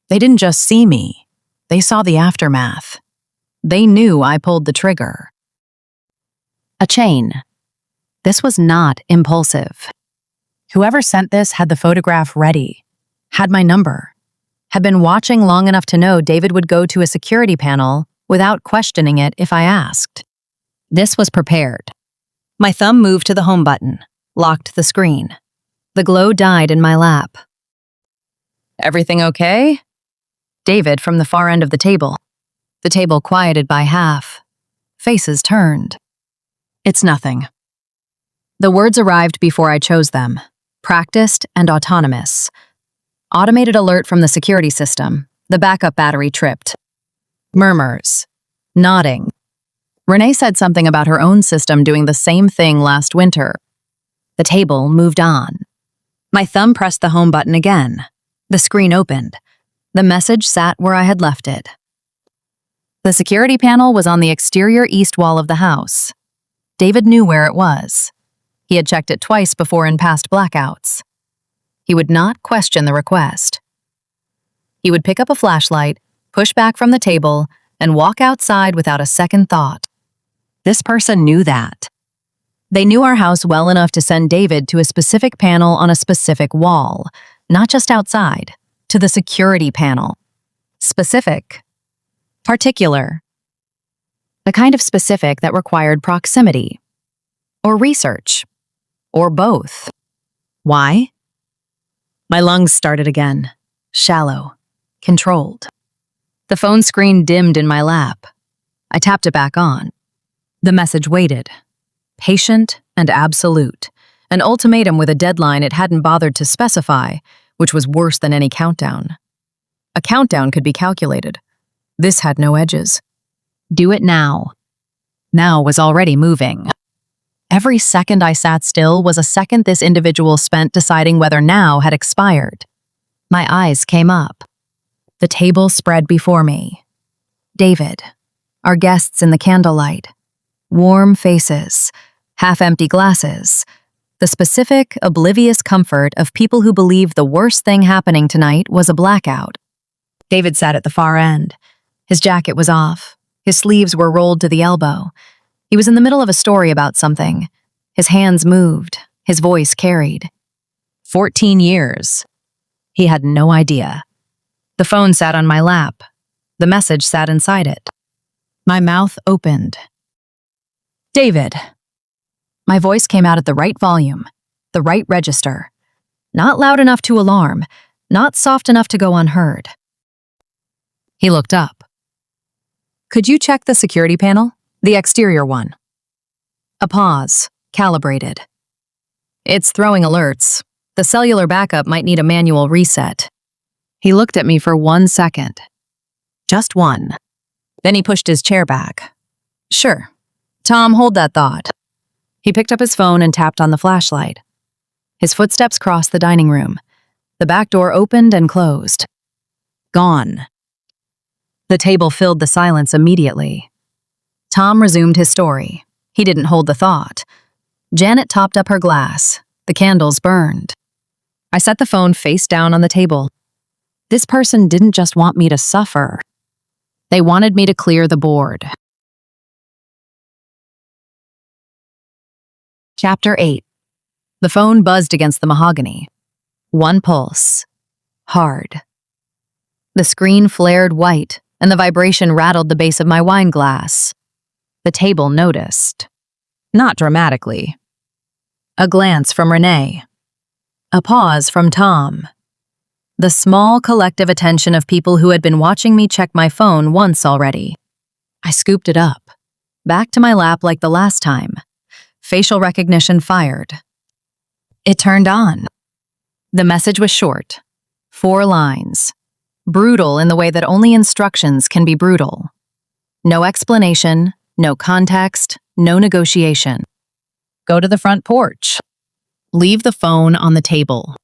They didn't just see me, they saw the aftermath. They knew I pulled the trigger. A chain. This was not impulsive. Whoever sent this had the photograph ready, had my number, had been watching long enough to know David would go to a security panel without questioning it if I asked. This was prepared. My thumb moved to the home button, locked the screen. The glow died in my lap. Everything okay? David from the far end of the table quieted by half. Faces turned. It's nothing. The words arrived before I chose them, practiced and autonomous. Automated alert from the security system. The backup battery tripped. Murmurs. Nodding. Renee said something about her own system doing the same thing last winter. The table moved on. My thumb pressed the home button again. The screen opened. The message sat where I had left it. The security panel was on the exterior east wall of the house. David knew where it was. He had checked it twice before in past blackouts. He would not question the request. He would pick up a flashlight, push back from the table, and walk outside without a second thought. This person knew that. They knew our house well enough to send David to a specific panel on a specific wall, not just outside, to the security panel. Specific. Particular. The kind of specific that required proximity. Or research. Or both. Why? My lungs started again. Shallow. Controlled. The phone screen dimmed in my lap. I tapped it back on. The message waited. Patient and absolute. An ultimatum with a deadline it hadn't bothered to specify, which was worse than any countdown. A countdown could be calculated. This had no edges. Do it now. Now was already moving. Every second I sat still was a second this individual spent deciding whether now had expired. My eyes came up. The table spread before me. David, our guests in the candlelight. Warm faces, half-empty glasses. The specific, oblivious comfort of people who believe the worst thing happening tonight was a blackout. David sat at the far end. His jacket was off. His sleeves were rolled to the elbow. He was in the middle of a story about something. His hands moved. His voice carried. 14 years. He had no idea. The phone sat on my lap. The message sat inside it. My mouth opened. David. My voice came out at the right volume, the right register. Not loud enough to alarm, not soft enough to go unheard. He looked up. Could you check the security panel? The exterior one. A pause, calibrated. It's throwing alerts. The cellular backup might need a manual reset. He looked at me for 1 second. Just one. Then he pushed his chair back. Sure. Tom, hold that thought. He picked up his phone and tapped on the flashlight. His footsteps crossed the dining room. The back door opened and closed. Gone. The table filled the silence immediately. Tom resumed his story. He didn't hold the thought. Janet topped up her glass. The candles burned. I set the phone face down on the table. This person didn't just want me to suffer. They wanted me to clear the board. Chapter 8. The phone buzzed against the mahogany. One pulse. Hard. The screen flared white, and the vibration rattled the base of my wine glass. The table noticed. Not dramatically. A glance from Renee. A pause from Tom. The small collective attention of people who had been watching me check my phone once already. I scooped it up, back to my lap like the last time. Facial recognition fired. It turned on. The message was short. 4 lines. Brutal in the way that only instructions can be brutal. No explanation, no context, no negotiation. Go to the front porch. Leave the phone on the table.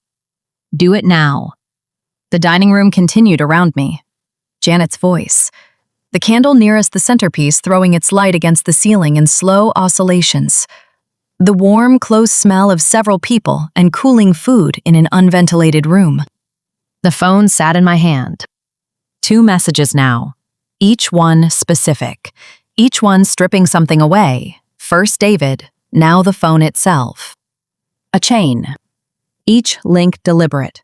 Do it now. The dining room continued around me. Janet's voice. The candle nearest the centerpiece throwing its light against the ceiling in slow oscillations. The warm, close smell of several people and cooling food in an unventilated room. The phone sat in my hand. 2 messages now, each one specific, each one stripping something away. First David, now the phone itself. A chain. Each link deliberate.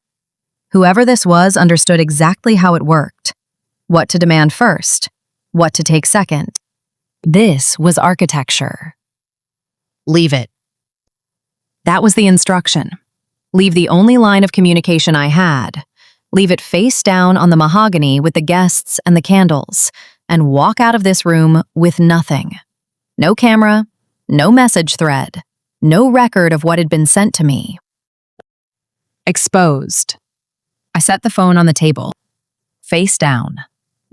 Whoever this was understood exactly how it worked. What to demand first, what to take second. This was architecture. Leave it. That was the instruction. Leave the only line of communication I had. Leave it face down on the mahogany with the guests and the candles, and walk out of this room with nothing. No camera, no message thread, no record of what had been sent to me. Exposed. I set the phone on the table. Face down.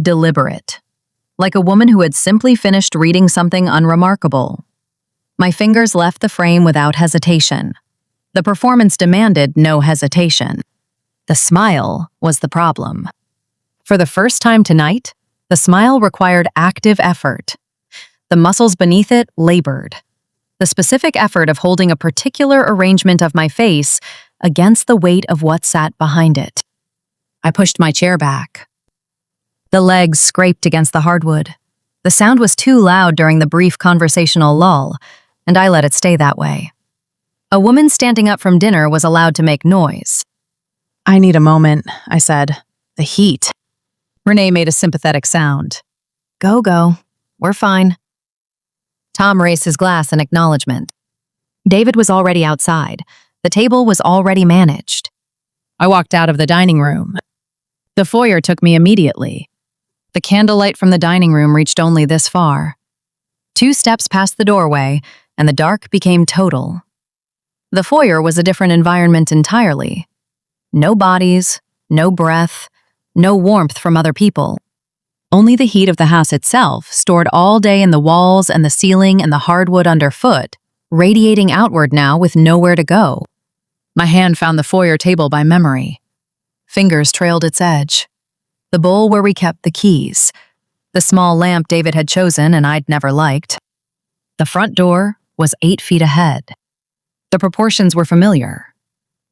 Deliberate. Like a woman who had simply finished reading something unremarkable. My fingers left the frame without hesitation. The performance demanded no hesitation. The smile was the problem. For the first time tonight, the smile required active effort. The muscles beneath it labored. The specific effort of holding a particular arrangement of my face against the weight of what sat behind it. I pushed my chair back. The legs scraped against the hardwood. The sound was too loud during the brief conversational lull, and I let it stay that way. A woman standing up from dinner was allowed to make noise. "I need a moment," I said. "The heat." Renee made a sympathetic sound. Go. We're fine." Tom raised his glass in acknowledgement. David was already outside. The table was already managed. I walked out of the dining room. The foyer took me immediately. The candlelight from the dining room reached only this far. 2 steps past the doorway, and the dark became total. The foyer was a different environment entirely. No bodies, no breath, no warmth from other people. Only the heat of the house itself, stored all day in the walls and the ceiling and the hardwood underfoot, radiating outward now with nowhere to go. My hand found the foyer table by memory. Fingers trailed its edge. The bowl where we kept the keys. The small lamp David had chosen and I'd never liked. The front door was 8 feet ahead. The proportions were familiar.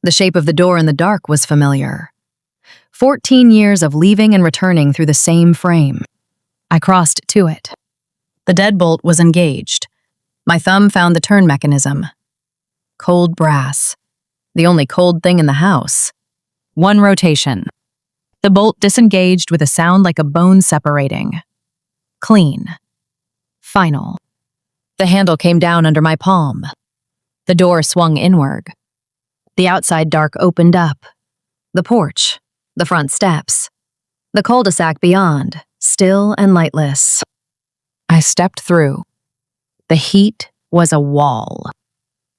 The shape of the door in the dark was familiar. 14 years of leaving and returning through the same frame. I crossed to it. The deadbolt was engaged. My thumb found the turn mechanism. Cold brass. The only cold thing in the house. 1 rotation. The bolt disengaged with a sound like a bone separating. Clean. Final. The handle came down under my palm. The door swung inward. The outside dark opened up. The porch. The front steps. The cul-de-sac beyond, still and lightless. I stepped through. The heat was a wall.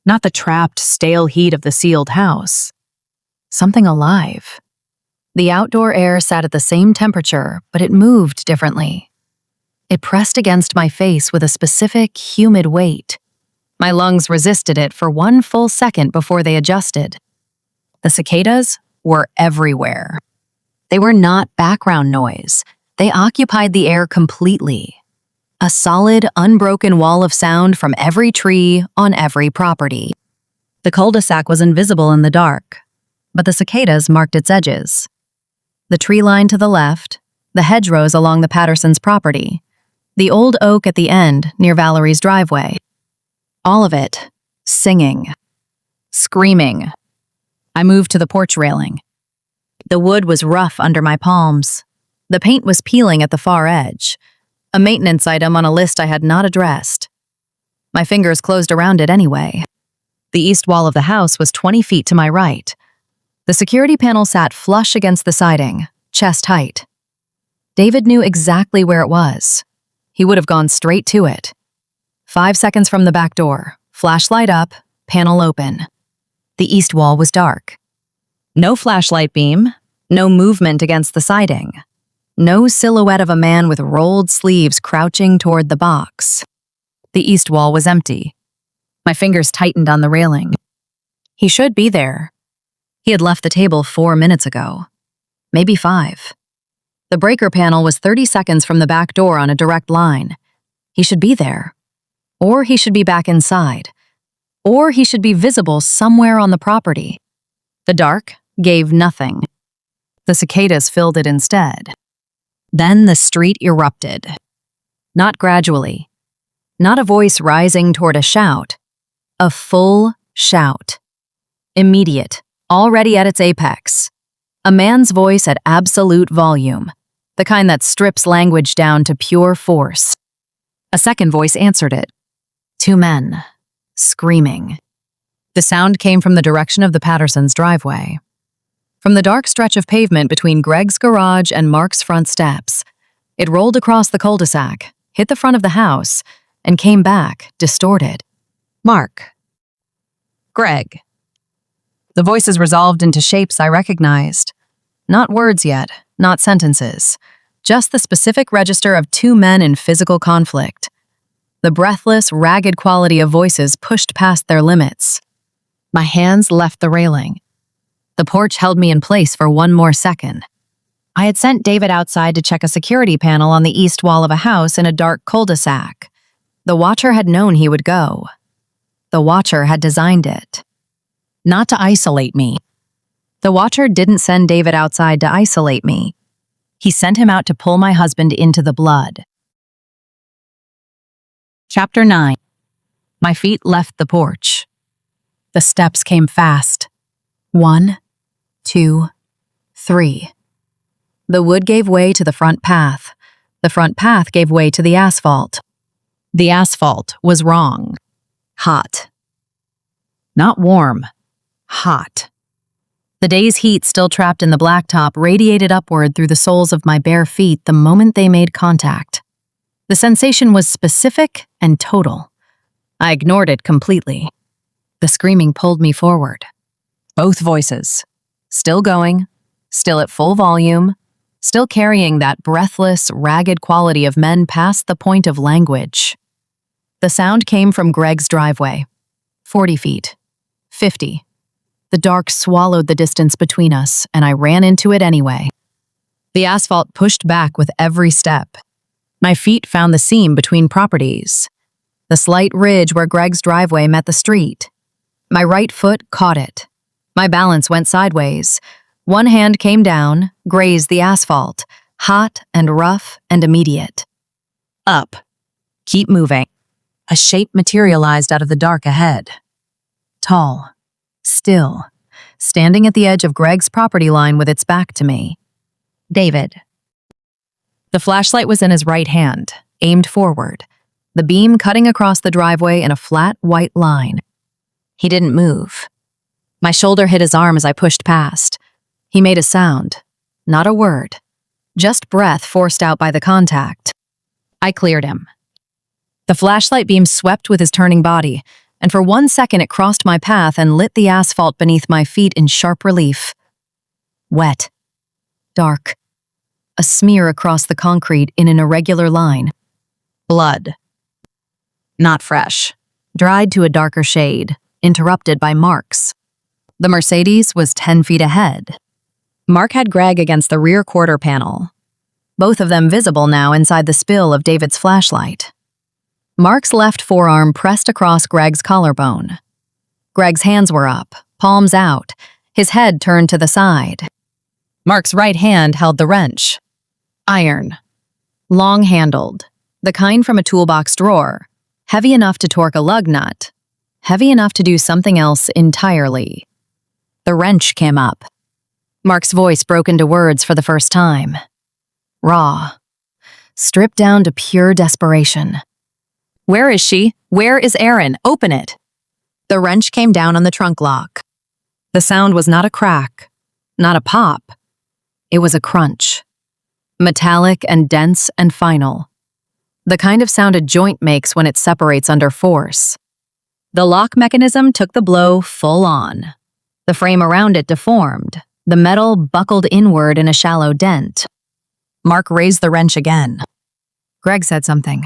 Not the trapped, stale heat of the sealed house. Something alive. The outdoor air sat at the same temperature, but it moved differently. It pressed against my face with a specific, humid weight. My lungs resisted it for 1 full second before they adjusted. The cicadas were everywhere. They were not background noise. They occupied the air completely. A solid, unbroken wall of sound from every tree on every property. The cul-de-sac was invisible in the dark, but the cicadas marked its edges. The tree line to the left, the hedgerows along the Pattersons' property, the old oak at the end near Valerie's driveway. All of it, singing, screaming. I moved to the porch railing. The wood was rough under my palms. The paint was peeling at the far edge, a maintenance item on a list I had not addressed. My fingers closed around it anyway. The east wall of the house was 20 feet to my right. The security panel sat flush against the siding, chest height. David knew exactly where it was. He would have gone straight to it. 5 seconds from the back door, flashlight up, panel open. The east wall was dark. No flashlight beam, no movement against the siding. No silhouette of a man with rolled sleeves crouching toward the box. The east wall was empty. My fingers tightened on the railing. He should be there. He had left the table 4 minutes ago. Maybe 5. The breaker panel was 30 seconds from the back door on a direct line. He should be there. Or he should be back inside. Or he should be visible somewhere on the property. The dark gave nothing. The cicadas filled it instead. Then the street erupted. Not gradually. Not a voice rising toward a shout. A full shout. Immediate, already at its apex. A man's voice at absolute volume. The kind that strips language down to pure force. A second voice answered it. 2 men, screaming. The sound came from the direction of the Pattersons' driveway. From the dark stretch of pavement between Greg's garage and Mark's front steps, it rolled across the cul-de-sac, hit the front of the house, and came back, distorted. Mark. Greg. The voices resolved into shapes I recognized. Not words yet, not sentences, just the specific register of 2 men in physical conflict. The breathless, ragged quality of voices pushed past their limits. My hands left the railing. The porch held me in place for 1 more second. I had sent David outside to check a security panel on the east wall of a house in a dark cul-de-sac. The watcher had known he would go. The watcher had designed it. Not to isolate me. The watcher didn't send David outside to isolate me. He sent him out to pull my husband into the blood. Chapter 9. My feet left the porch. The steps came fast. 1, 2, 3. The wood gave way to the front path. The front path gave way to the asphalt. The asphalt was wrong. Hot. Not warm. Hot. The day's heat still trapped in the blacktop radiated upward through the soles of my bare feet the moment they made contact. The sensation was specific and total. I ignored it completely. The screaming pulled me forward. Both voices. Still going, still at full volume, still carrying that breathless, ragged quality of men past the point of language. The sound came from Greg's driveway. 40 feet. 50. The dark swallowed the distance between us, and I ran into it anyway. The asphalt pushed back with every step. My feet found the seam between properties. The slight ridge where Greg's driveway met the street. My right foot caught it. My balance went sideways. One hand came down, grazed the asphalt, hot and rough and immediate. Up. Keep moving. A shape materialized out of the dark ahead. Tall. Still. Standing at the edge of Greg's property line with its back to me. David. The flashlight was in his right hand, aimed forward, the beam cutting across the driveway in a flat, white line. He didn't move. My shoulder hit his arm as I pushed past. He made a sound. Not a word. Just breath forced out by the contact. I cleared him. The flashlight beam swept with his turning body, and for 1 second it crossed my path and lit the asphalt beneath my feet in sharp relief. Wet. Dark. A smear across the concrete in an irregular line. Blood. Not fresh. Dried to a darker shade, interrupted by marks. The Mercedes was 10 feet ahead. Mark had Greg against the rear quarter panel. Both of them visible now inside the spill of David's flashlight. Mark's left forearm pressed across Greg's collarbone. Greg's hands were up, palms out, his head turned to the side. Mark's right hand held the wrench. Iron. Long-handled, the kind from a toolbox drawer, heavy enough to torque a lug nut, heavy enough to do something else entirely. The wrench came up. Mark's voice broke into words for the first time. Raw. Stripped down to pure desperation. Where is she? Where is Erin? Open it. The wrench came down on the trunk lock. The sound was not a crack, Not a pop. It was a crunch. Metallic and dense and final. The kind of sound a joint makes when it separates under force. The lock mechanism took the blow full on. The frame around it deformed. The metal buckled inward in a shallow dent. Mark raised the wrench again. Greg said something.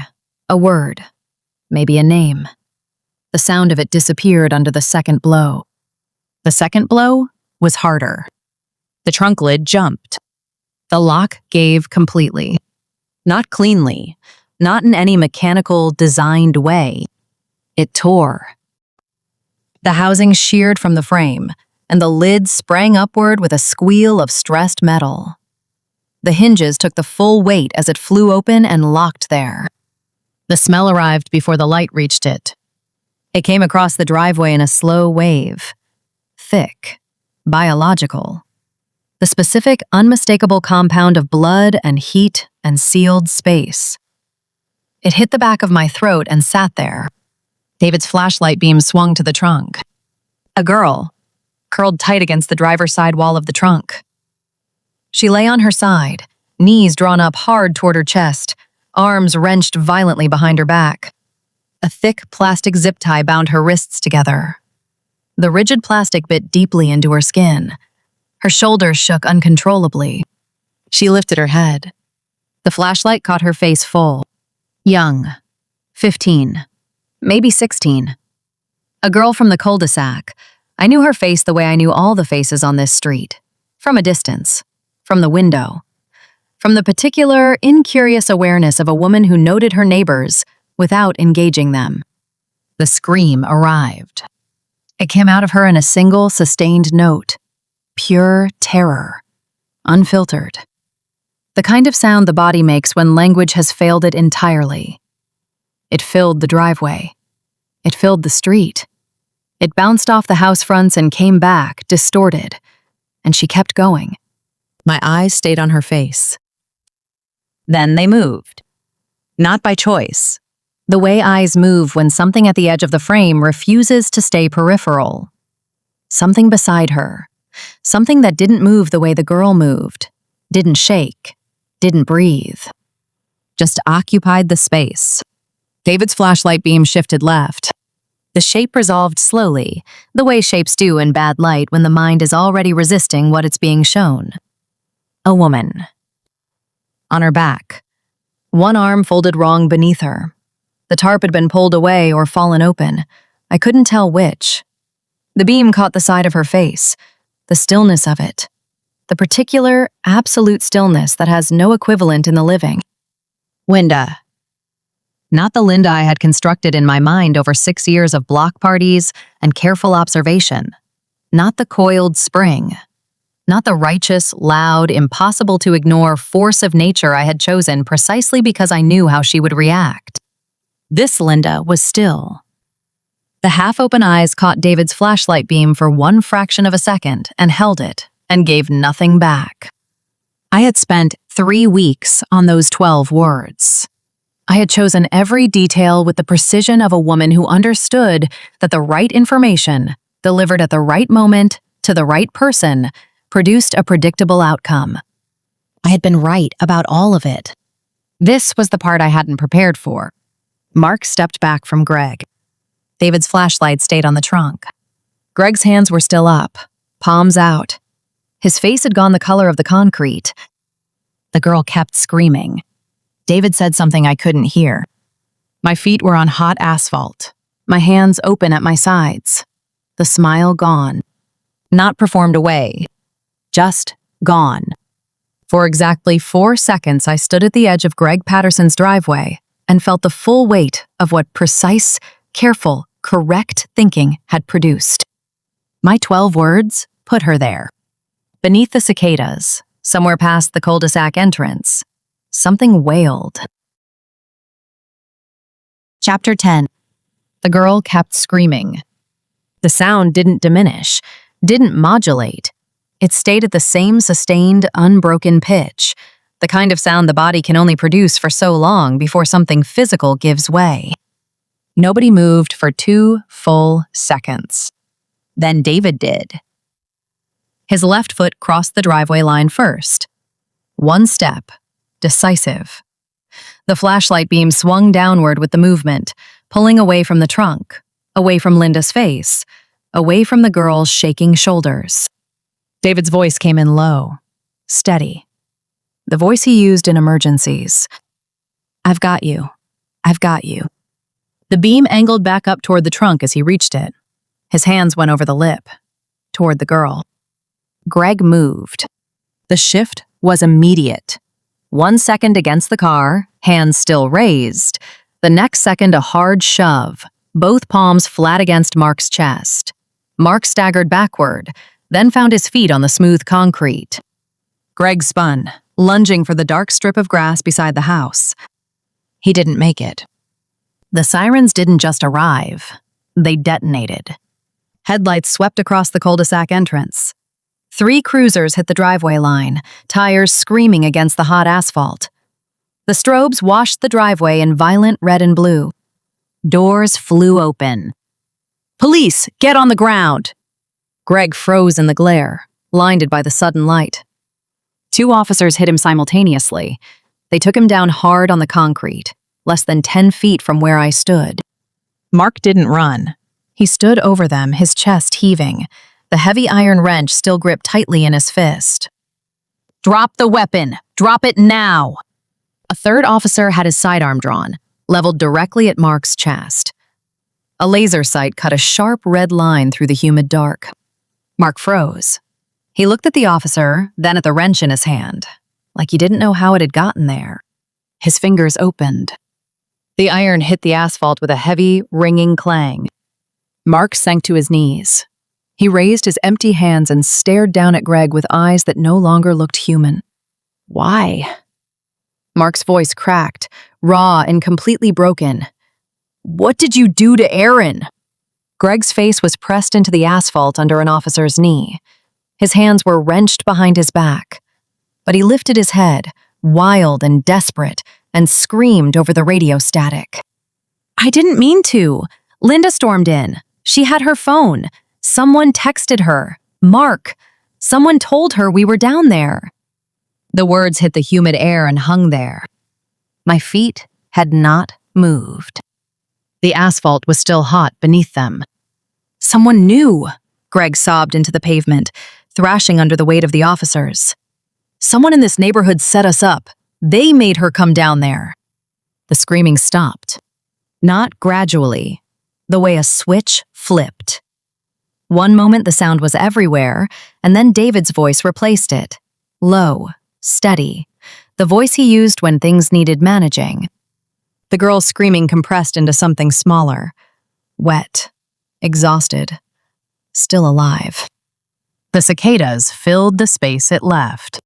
A word. Maybe a name. The sound of it disappeared under the second blow. The second blow was harder. The trunk lid jumped. The lock gave completely. Not cleanly. Not in any mechanical, designed way. It tore. The housing sheared from the frame, and the lid sprang upward with a squeal of stressed metal. The hinges took the full weight as it flew open and locked there. The smell arrived before the light reached it. It came across the driveway in a slow wave. Thick. Biological. The specific, unmistakable compound of blood and heat and sealed space. It hit the back of my throat and sat there. David's flashlight beam swung to the trunk. A girl, curled tight against the driver's side wall of the trunk. She lay on her side, knees drawn up hard toward her chest, arms wrenched violently behind her back. A thick plastic zip tie bound her wrists together. The rigid plastic bit deeply into her skin. Her shoulders shook uncontrollably. She lifted her head. The flashlight caught her face full. Young. 15. Maybe 16. A girl from the cul-de-sac. I knew her face the way I knew all the faces on this street. From a distance. From the window. From the particular, incurious awareness of a woman who noted her neighbors without engaging them. The scream arrived. It came out of her in a single, sustained note. Pure terror. Unfiltered. The kind of sound the body makes when language has failed it entirely. It filled the driveway. It filled the street. It bounced off the house fronts and came back, distorted. And she kept going. My eyes stayed on her face. Then they moved. Not by choice. The way eyes move when something at the edge of the frame refuses to stay peripheral. Something beside her. Something that didn't move the way the girl moved. Didn't shake. Didn't breathe. Just occupied the space. David's flashlight beam shifted left. The shape resolved slowly, the way shapes do in bad light when the mind is already resisting what it's being shown. A woman. On her back. One arm folded wrong beneath her. The tarp had been pulled away or fallen open. I couldn't tell which. The beam caught the side of her face. The stillness of it. The particular, absolute stillness that has no equivalent in the living. Linda. Not the Linda I had constructed in my mind over 6 years of block parties and careful observation. Not the coiled spring. Not the righteous, loud, impossible to ignore force of nature I had chosen precisely because I knew how she would react. This Linda was still. The half-open eyes caught David's flashlight beam for one fraction of a second and held it, and gave nothing back. I had spent 3 weeks on those 12 words. I had chosen every detail with the precision of a woman who understood that the right information, delivered at the right moment, to the right person, produced a predictable outcome. I had been right about all of it. This was the part I hadn't prepared for. Mark stepped back from Greg. David's flashlight stayed on the trunk. Greg's hands were still up, palms out. His face had gone the color of the concrete. The girl kept screaming. David said something I couldn't hear. My feet were on hot asphalt, my hands open at my sides. The smile gone. Not performed away. Just gone. For exactly 4 seconds, I stood at the edge of Greg Patterson's driveway and felt the full weight of what precise, careful, correct thinking had produced. My 12 words put her there. Beneath the cicadas, somewhere past the cul-de-sac entrance, something wailed. Chapter 10. The girl kept screaming. The sound didn't diminish, didn't modulate. It stayed at the same sustained, unbroken pitch, the kind of sound the body can only produce for so long before something physical gives way. Nobody moved for 2 full seconds. Then David did. His left foot crossed the driveway line first. One step. Decisive. The flashlight beam swung downward with the movement, pulling away from the trunk, away from Linda's face, away from the girl's shaking shoulders. David's voice came in low, steady. The voice he used in emergencies. "I've got you. I've got you." The beam angled back up toward the trunk as he reached it. His hands went over the lip, toward the girl. Greg moved. The shift was immediate. 1 second against the car, hands still raised. The next second, a hard shove, both palms flat against Mark's chest. Mark staggered backward, then found his feet on the smooth concrete. Greg spun, lunging for the dark strip of grass beside the house. He didn't make it. The sirens didn't just arrive, they detonated. Headlights swept across the cul-de-sac entrance. 3 cruisers hit the driveway line, tires screaming against the hot asphalt. The strobes washed the driveway in violent red and blue. Doors flew open. "Police, get on the ground!" Greg froze in the glare, blinded by the sudden light. 2 officers hit him simultaneously. They took him down hard on the concrete, less than 10 feet from where I stood. Mark didn't run. He stood over them, his chest heaving, the heavy iron wrench still gripped tightly in his fist. "Drop the weapon! Drop it now!" A third officer had his sidearm drawn, leveled directly at Mark's chest. A laser sight cut a sharp red line through the humid dark. Mark froze. He looked at the officer, then at the wrench in his hand, like he didn't know how it had gotten there. His fingers opened. The iron hit the asphalt with a heavy, ringing clang. Mark sank to his knees. He raised his empty hands and stared down at Greg with eyes that no longer looked human. "Why?" Mark's voice cracked, raw and completely broken. "What did you do to Aaron?" Greg's face was pressed into the asphalt under an officer's knee. His hands were wrenched behind his back. But he lifted his head, wild and desperate, and screamed over the radio static. "I didn't mean to. Linda stormed in. She had her phone. Someone texted her. Mark. Someone told her we were down there." The words hit the humid air and hung there. My feet had not moved. The asphalt was still hot beneath them. "Someone knew," Greg sobbed into the pavement, thrashing under the weight of the officers. "Someone in this neighborhood set us up. They made her come down there." The screaming stopped. Not gradually, the way a switch flipped. One moment the sound was everywhere, and then David's voice replaced it. Low, steady, the voice he used when things needed managing. The girl's screaming compressed into something smaller. Wet, exhausted, still alive. The cicadas filled the space it left.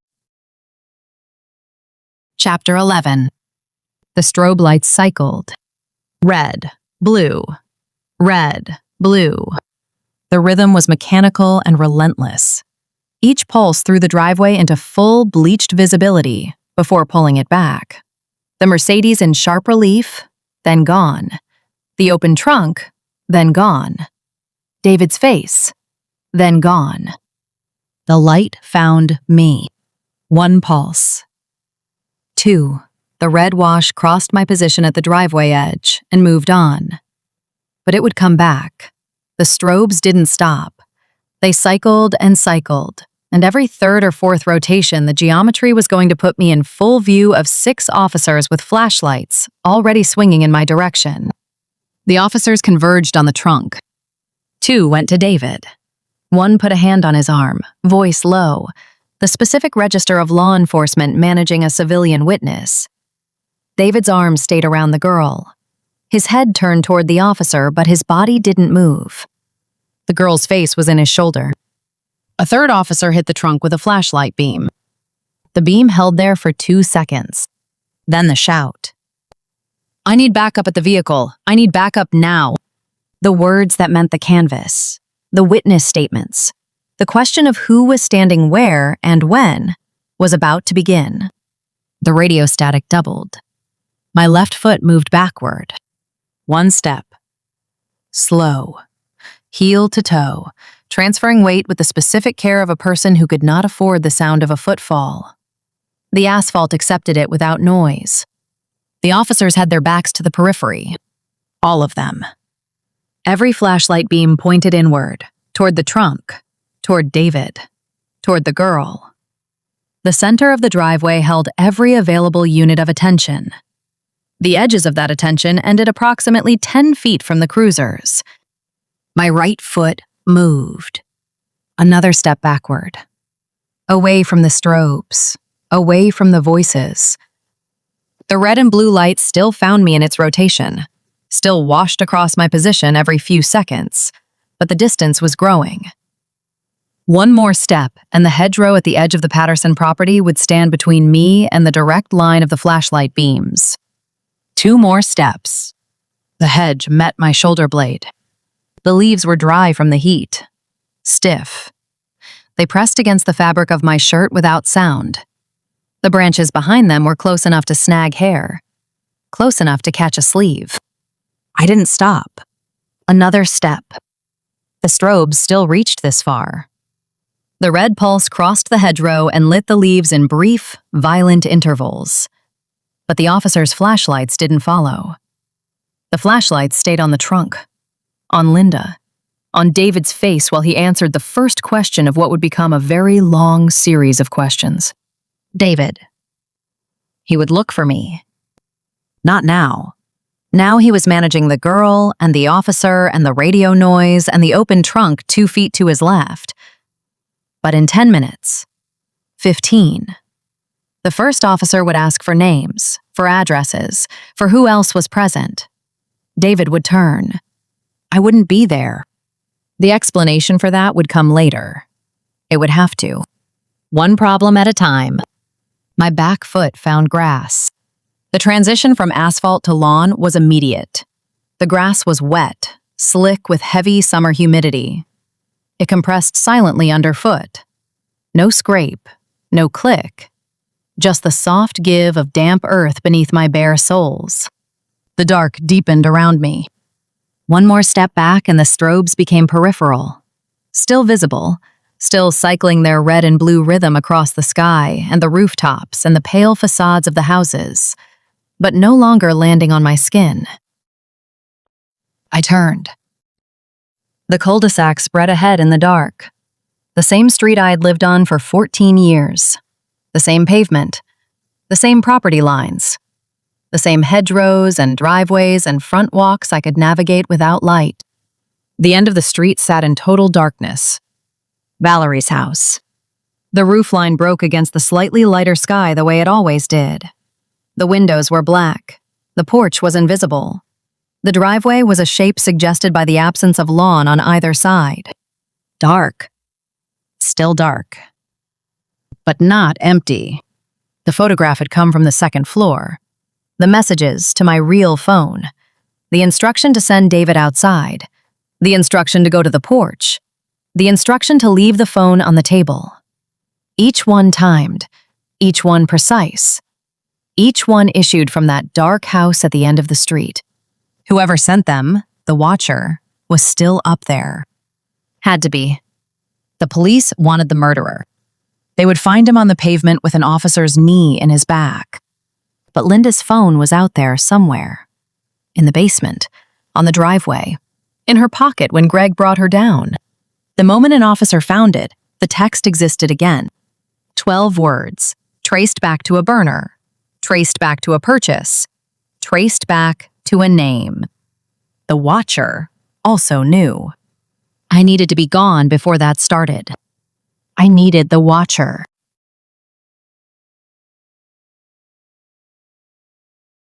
Chapter 11. The strobe lights cycled. Red, blue, red, blue. The rhythm was mechanical and relentless. Each pulse threw the driveway into full bleached visibility before pulling it back. The Mercedes in sharp relief, then gone. The open trunk, then gone. David's face, then gone. The light found me. 1 pulse. 2. The red wash crossed my position at the driveway edge and moved on. But it would come back. The strobes didn't stop. They cycled and cycled, and every 3rd or 4th rotation, the geometry was going to put me in full view of 6 officers with flashlights, already swinging in my direction. The officers converged on the trunk. 2 went to David. 1 put a hand on his arm, voice low, the specific register of law enforcement managing a civilian witness. David's arm stayed around the girl. His head turned toward the officer, but his body didn't move. The girl's face was in his shoulder. A 3rd officer hit the trunk with a flashlight beam. The beam held there for 2 seconds. Then the shout. "I need backup at the vehicle. I need backup now." The words that meant the canvas, the witness statements, the question of who was standing where and when was about to begin. The radio static doubled. My left foot moved backward. 1 step. Slow. heel to toe, transferring weight with the specific care of a person who could not afford the sound of a footfall. The asphalt accepted it without noise. The officers had their backs to the periphery. All of them. Every flashlight beam pointed inward, toward the trunk, toward David, toward the girl. The center of the driveway held every available unit of attention. The edges of that attention ended approximately 10 feet from the cruisers. My right foot moved. Another step backward. Away from the strobes, away from the voices. The red and blue light still found me in its rotation, still washed across my position every few seconds, but the distance was growing. One more step, and the hedgerow at the edge of the Patterson property would stand between me and the direct line of the flashlight beams. 2 more steps. The hedge met my shoulder blade. The leaves were dry from the heat, stiff. They pressed against the fabric of my shirt without sound. The branches behind them were close enough to snag hair, close enough to catch a sleeve. I didn't stop. Another step. The strobes still reached this far. The red pulse crossed the hedgerow and lit the leaves in brief, violent intervals. But the officers' flashlights didn't follow. The flashlights stayed on the trunk, on Linda, on David's face while he answered the first question of what would become a very long series of questions. David. He would look for me. Not now. Now he was managing the girl and the officer and the radio noise and the open trunk 2 feet to his left. But in 10 minutes, 15, the first officer would ask for names, for addresses, for who else was present. David would turn. I wouldn't be there. The explanation for that would come later. It would have to. One problem at a time. My back foot found grass. The transition from asphalt to lawn was immediate. The grass was wet, slick with heavy summer humidity. It compressed silently underfoot. No scrape, no click. Just the soft give of damp earth beneath my bare soles. The dark deepened around me. One more step back and the strobes became peripheral. Still visible, still cycling their red and blue rhythm across the sky and the rooftops and the pale facades of the houses, but no longer landing on my skin. I turned. The cul-de-sac spread ahead in the dark. The same street I had lived on for 14 years. The same pavement, the same property lines, the same hedgerows and driveways and front walks I could navigate without light. The end of the street sat in total darkness. Valerie's house. The roofline broke against the slightly lighter sky the way it always did. The windows were black. The porch was invisible. The driveway was a shape suggested by the absence of lawn on either side. Dark. Still dark. But not empty. The photograph had come from the second floor. The messages to my real phone. The instruction to send David outside. The instruction to go to the porch. The instruction to leave the phone on the table. Each one timed. Each one precise. Each one issued from that dark house at the end of the street. Whoever sent them, the watcher, was still up there. Had to be. The police wanted the murderer. They would find him on the pavement with an officer's knee in his back. But Linda's phone was out there somewhere. In the basement, on the driveway, in her pocket when Greg brought her down. The moment an officer found it, the text existed again. 12 words, traced back to a burner, traced back to a purchase, traced back to a name. The watcher also knew. I needed to be gone before that started. I needed the watcher.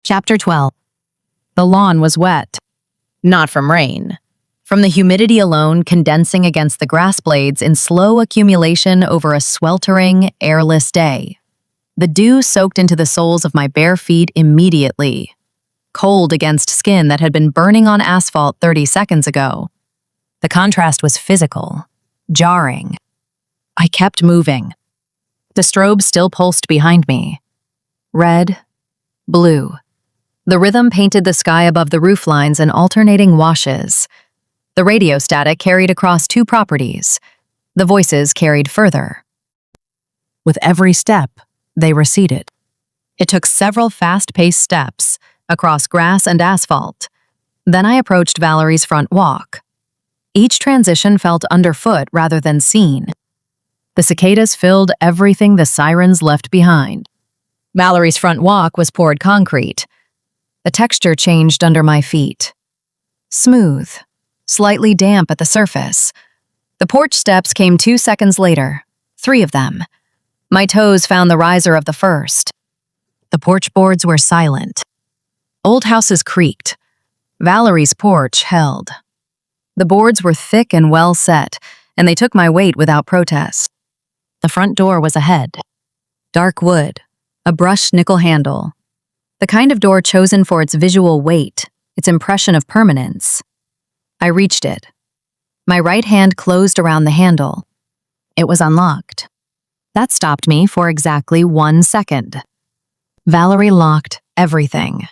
Chapter 12. The lawn was wet. Not from rain. From the humidity alone condensing against the grass blades in slow accumulation over a sweltering, airless day. The dew soaked into the soles of my bare feet immediately. Cold against skin that had been burning on asphalt 30 seconds ago. The contrast was physical, jarring. I kept moving. The strobe still pulsed behind me. Red, blue. The rhythm painted the sky above the rooflines in alternating washes. The radio static carried across 2 properties. The voices carried further. With every step, they receded. It took several fast-paced steps across grass and asphalt. Then I approached Valerie's front walk. Each transition felt underfoot rather than seen. The cicadas filled everything the sirens left behind. Valerie's front walk was poured concrete. The texture changed under my feet. Smooth, slightly damp at the surface. The porch steps came 2 seconds later, 3 of them. My toes found the riser of the first. The porch boards were silent. Old houses creaked. Valerie's porch held. The boards were thick and well set, and they took my weight without protest. The front door was ahead. Dark wood, a brushed nickel handle. The kind of door chosen for its visual weight, its impression of permanence. I reached it. My right hand closed around the handle. It was unlocked. That stopped me for exactly 1 second. Valerie locked everything.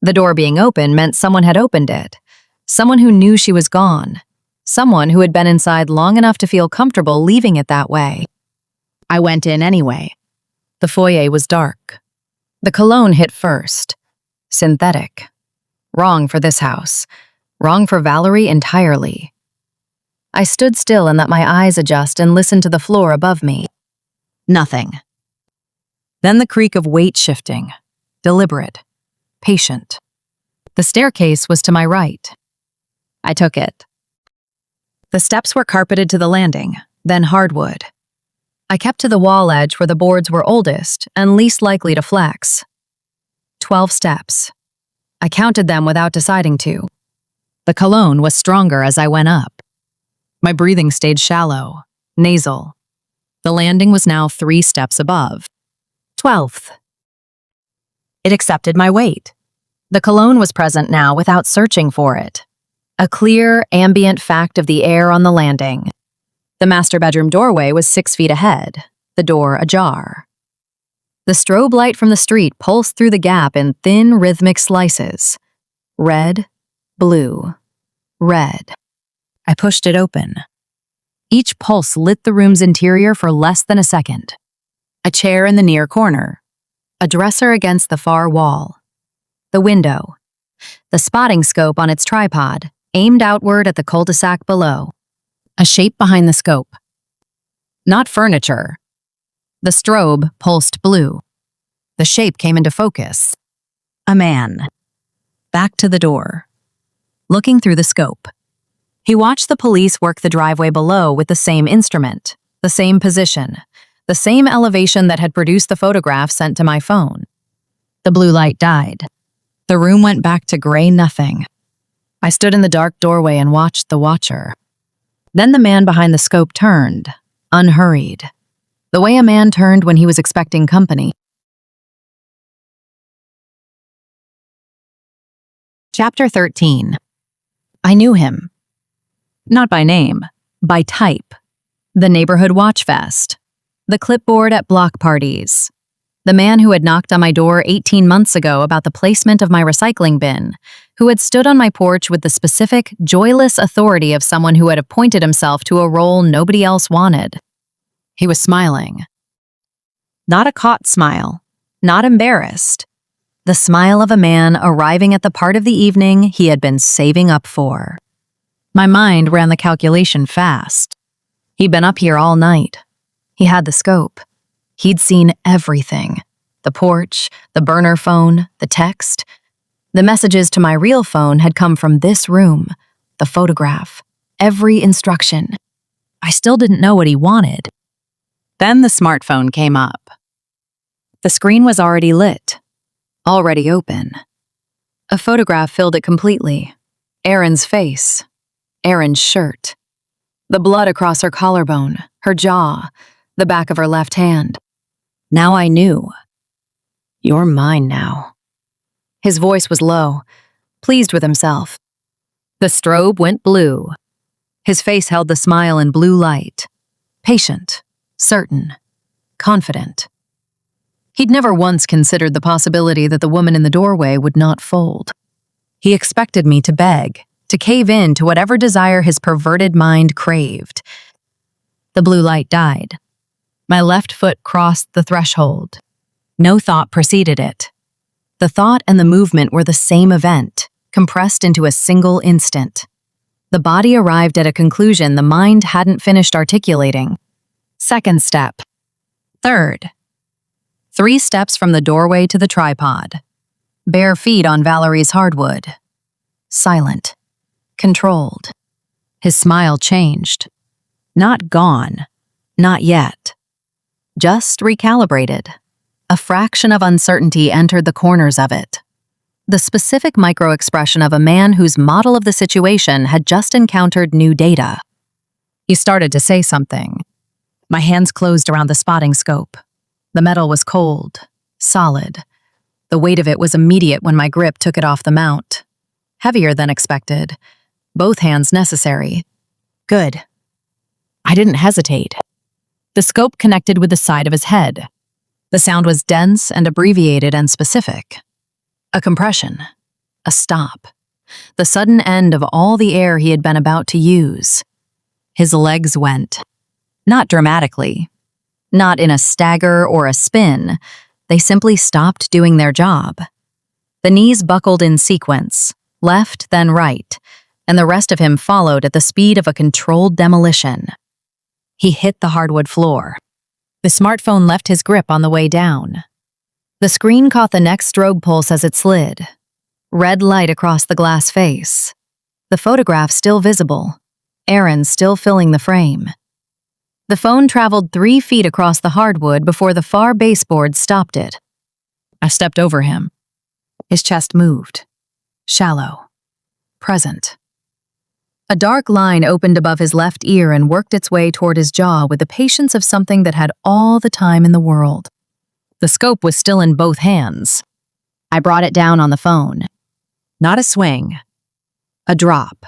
The door being open meant someone had opened it. Someone who knew she was gone. Someone who had been inside long enough to feel comfortable leaving it that way. I went in anyway. The foyer was dark. The cologne hit first. Synthetic. Wrong for this house. Wrong for Valerie entirely. I stood still and let my eyes adjust and listen to the floor above me. Nothing. Then the creak of weight shifting. Deliberate. Patient. The staircase was to my right. I took it. The steps were carpeted to the landing, then hardwood. I kept to the wall edge where the boards were oldest and least likely to flex. 12 steps. I counted them without deciding to. The cologne was stronger as I went up. My breathing stayed shallow, nasal. The landing was now 3 steps above. 12th. It accepted my weight. The cologne was present now without searching for it. A clear, ambient fact of the air on the landing. The master bedroom doorway was 6 feet ahead, the door ajar. The strobe light from the street pulsed through the gap in thin, rhythmic slices. Red, blue, red. I pushed it open. Each pulse lit the room's interior for less than a second. A chair in the near corner. A dresser against the far wall. The window. The spotting scope on its tripod, aimed outward at the cul-de-sac below. A shape behind the scope. Not furniture. The strobe pulsed blue. The shape came into focus. A man. Back to the door. Looking through the scope. He watched the police work the driveway below with the same instrument, the same position, the same elevation that had produced the photograph sent to my phone. The blue light died. The room went back to gray nothing. I stood in the dark doorway and watched the watcher. Then the man behind the scope turned, unhurried, the way a man turned when he was expecting company. Chapter 13. I knew him. Not by name, by type. The neighborhood watch vest. The clipboard at block parties. The man who had knocked on my door 18 months ago about the placement of my recycling bin, who had stood on my porch with the specific, joyless authority of someone who had appointed himself to a role nobody else wanted. He was smiling. Not a caught smile, not embarrassed. The smile of a man arriving at the part of the evening he had been saving up for. My mind ran the calculation fast. He'd been up here all night. He had the scope. He'd seen everything. The porch, the burner phone, the text. The messages to my real phone had come from this room, the photograph, every instruction. I still didn't know what he wanted. Then the smartphone came up. The screen was already lit, already open. A photograph filled it completely. Erin's face, Erin's shirt, the blood across her collarbone, her jaw, the back of her left hand. Now I knew. You're mine now. His voice was low, pleased with himself. The strobe went blue. His face held the smile in blue light. Patient, certain, confident. He'd never once considered the possibility that the woman in the doorway would not fold. He expected me to beg, to cave in to whatever desire his perverted mind craved. The blue light died. My left foot crossed the threshold. No thought preceded it. The thought and the movement were the same event, compressed into a single instant. The body arrived at a conclusion the mind hadn't finished articulating. Second step. Third. 3 steps from the doorway to the tripod. Bare feet on Valerie's hardwood. Silent. Controlled. His smile changed. Not gone. Not yet. Just recalibrated. A fraction of uncertainty entered the corners of it. The specific micro-expression of a man whose model of the situation had just encountered new data. He started to say something. My hands closed around the spotting scope. The metal was cold, solid. The weight of it was immediate when my grip took it off the mount. Heavier than expected. Both hands necessary. Good. I didn't hesitate. The scope connected with the side of his head. The sound was dense and abbreviated and specific. A compression. A stop. The sudden end of all the air he had been about to use. His legs went. Not dramatically. Not in a stagger or a spin. They simply stopped doing their job. The knees buckled in sequence, left then right, and the rest of him followed at the speed of a controlled demolition. He hit the hardwood floor. The smartphone left his grip on the way down. The screen caught the next strobe pulse as it slid. Red light across the glass face. The photograph still visible. Aaron still filling the frame. The phone traveled 3 feet across the hardwood before the far baseboard stopped it. I stepped over him. His chest moved. Shallow. Present. A dark line opened above his left ear and worked its way toward his jaw with the patience of something that had all the time in the world. The scope was still in both hands. I brought it down on the phone. Not a swing. A drop.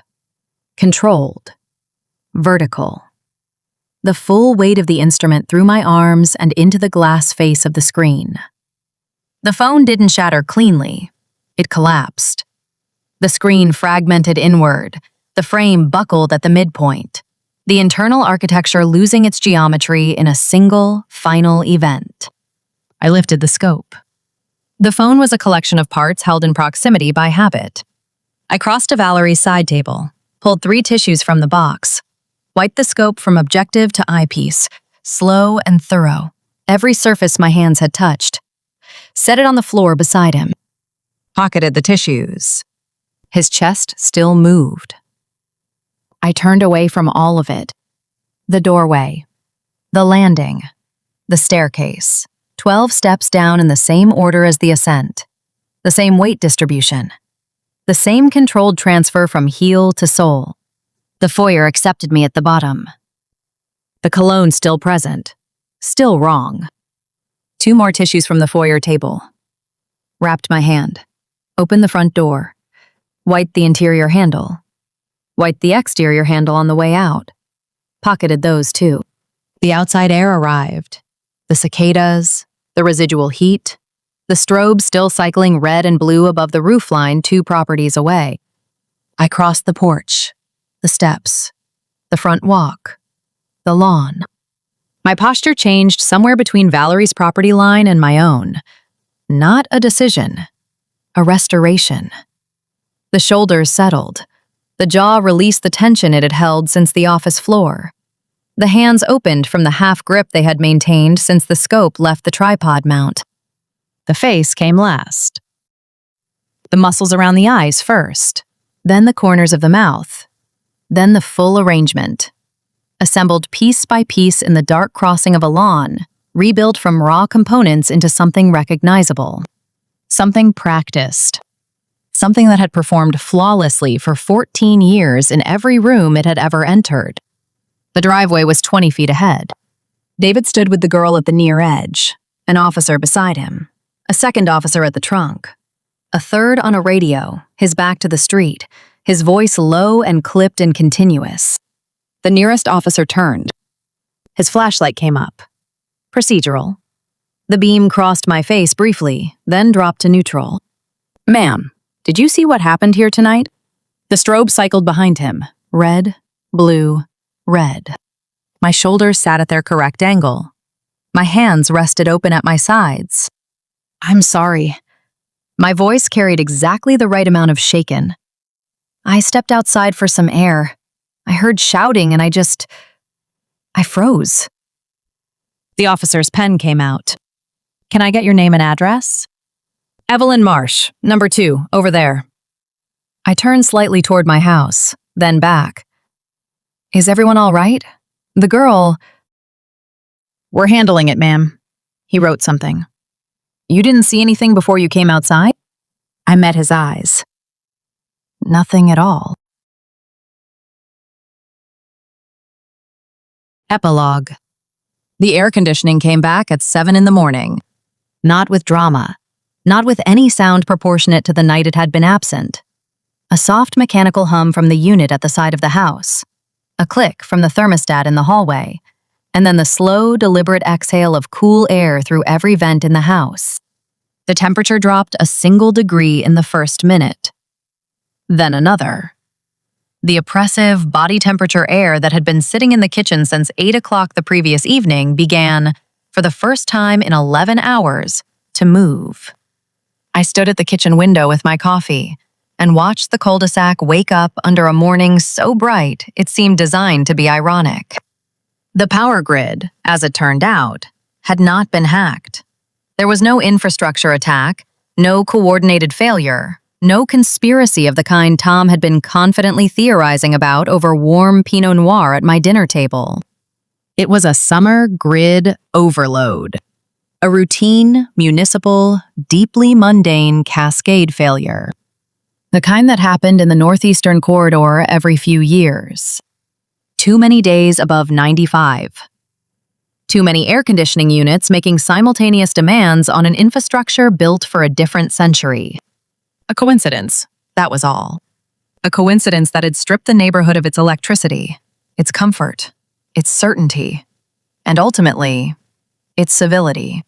Controlled. Vertical. The full weight of the instrument through my arms and into the glass face of the screen. The phone didn't shatter cleanly. It collapsed. The screen fragmented inward. The frame buckled at the midpoint. The internal architecture losing its geometry in a single, final event. I lifted the scope. The phone was a collection of parts held in proximity by habit. I crossed to Valerie's side table, pulled 3 tissues from the box, wiped the scope from objective to eyepiece, slow and thorough, every surface my hands had touched. Set it on the floor beside him. Pocketed the tissues. His chest still moved. I turned away from all of it. The doorway. The landing. The staircase. 12 steps down in the same order as the ascent. The same weight distribution. The same controlled transfer from heel to sole. The foyer accepted me at the bottom. The cologne still present. Still wrong. 2 more tissues from the foyer table. Wrapped my hand. Opened the front door. Wiped the interior handle. Wiped the exterior handle on the way out. Pocketed those too. The outside air arrived. The cicadas, the residual heat, the strobe still cycling red and blue above the roofline 2 properties away. I crossed the porch. The steps, the front walk, the lawn. My posture changed somewhere between Valerie's property line and my own. Not a decision, a restoration. The shoulders settled. The jaw released the tension it had held since the office floor. The hands opened from the half grip they had maintained since the scope left the tripod mount. The face came last. The muscles around the eyes first, then the corners of the mouth. Then the full arrangement. Assembled piece by piece in the dark crossing of a lawn, rebuilt from raw components into something recognizable. Something practiced. Something that had performed flawlessly for 14 years in every room it had ever entered. The driveway was 20 feet ahead. David stood with the girl at the near edge, an officer beside him, a second officer at the trunk, a third on a radio, his back to the street, his voice low and clipped and continuous. The nearest officer turned. His flashlight came up. Procedural. The beam crossed my face briefly, then dropped to neutral. "Ma'am, did you see what happened here tonight?" The strobe cycled behind him. Red, blue, red. My shoulders sat at their correct angle. My hands rested open at my sides. I'm sorry. My voice carried exactly the right amount of shaken. I stepped outside for some air. I heard shouting and I froze. The officer's pen came out. Can I get your name and address? Evelyn Marsh, number 2, over there. I turned slightly toward my house, then back. Is everyone all right? The girl... We're handling it, ma'am. He wrote something. You didn't see anything before you came outside? I met his eyes. Nothing at all. Epilogue. The air conditioning came back at 7 in the morning. Not with drama. Not with any sound proportionate to the night it had been absent. A soft mechanical hum from the unit at the side of the house. A click from the thermostat in the hallway. And then the slow, deliberate exhale of cool air through every vent in the house. The temperature dropped a single degree in the first minute. Then another. The oppressive, body temperature air that had been sitting in the kitchen since 8 o'clock the previous evening began, for the first time in 11 hours, to move. I stood at the kitchen window with my coffee and watched the cul-de-sac wake up under a morning so bright it seemed designed to be ironic. The power grid, as it turned out, had not been hacked. There was no infrastructure attack, no coordinated failure, no conspiracy of the kind Tom had been confidently theorizing about over warm Pinot Noir at my dinner table. It was a summer grid overload. A routine, municipal, deeply mundane cascade failure. The kind that happened in the northeastern corridor every few years. Too many days above 95. Too many air conditioning units making simultaneous demands on an infrastructure built for a different century. A coincidence, that was all. A coincidence that had stripped the neighborhood of its electricity, its comfort, its certainty, and ultimately, its civility.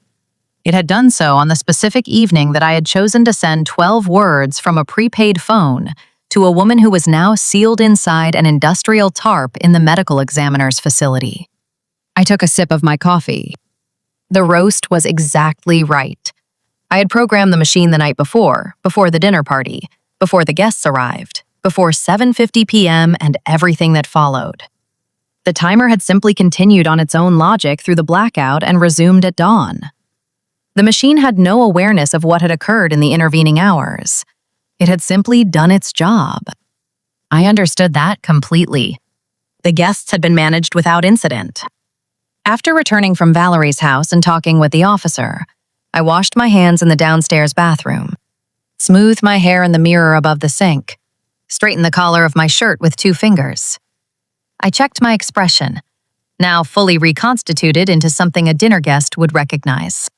It had done so on the specific evening that I had chosen to send 12 words from a prepaid phone to a woman who was now sealed inside an industrial tarp in the medical examiner's facility. I took a sip of my coffee. The roast was exactly right. I had programmed the machine the night before the dinner party, before the guests arrived, before 7:50 p.m. and everything that followed. The timer had simply continued on its own logic through the blackout and resumed at dawn. The machine had no awareness of what had occurred in the intervening hours. It had simply done its job. I understood that completely. The guests had been managed without incident. After returning from Valerie's house and talking with the officer, I washed my hands in the downstairs bathroom, smoothed my hair in the mirror above the sink, straightened the collar of my shirt with 2 fingers. I checked my expression, now fully reconstituted into something a dinner guest would recognize.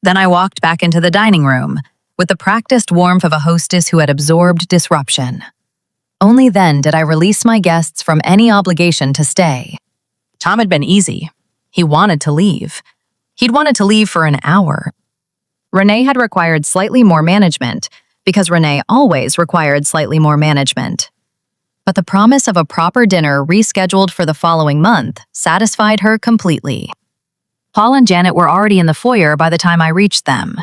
Then I walked back into the dining room, with the practiced warmth of a hostess who had absorbed disruption. Only then did I release my guests from any obligation to stay. Tom had been easy. He wanted to leave. He'd wanted to leave for an hour. Renee had required slightly more management, because Renee always required slightly more management. But the promise of a proper dinner rescheduled for the following month satisfied her completely. Paul and Janet were already in the foyer by the time I reached them.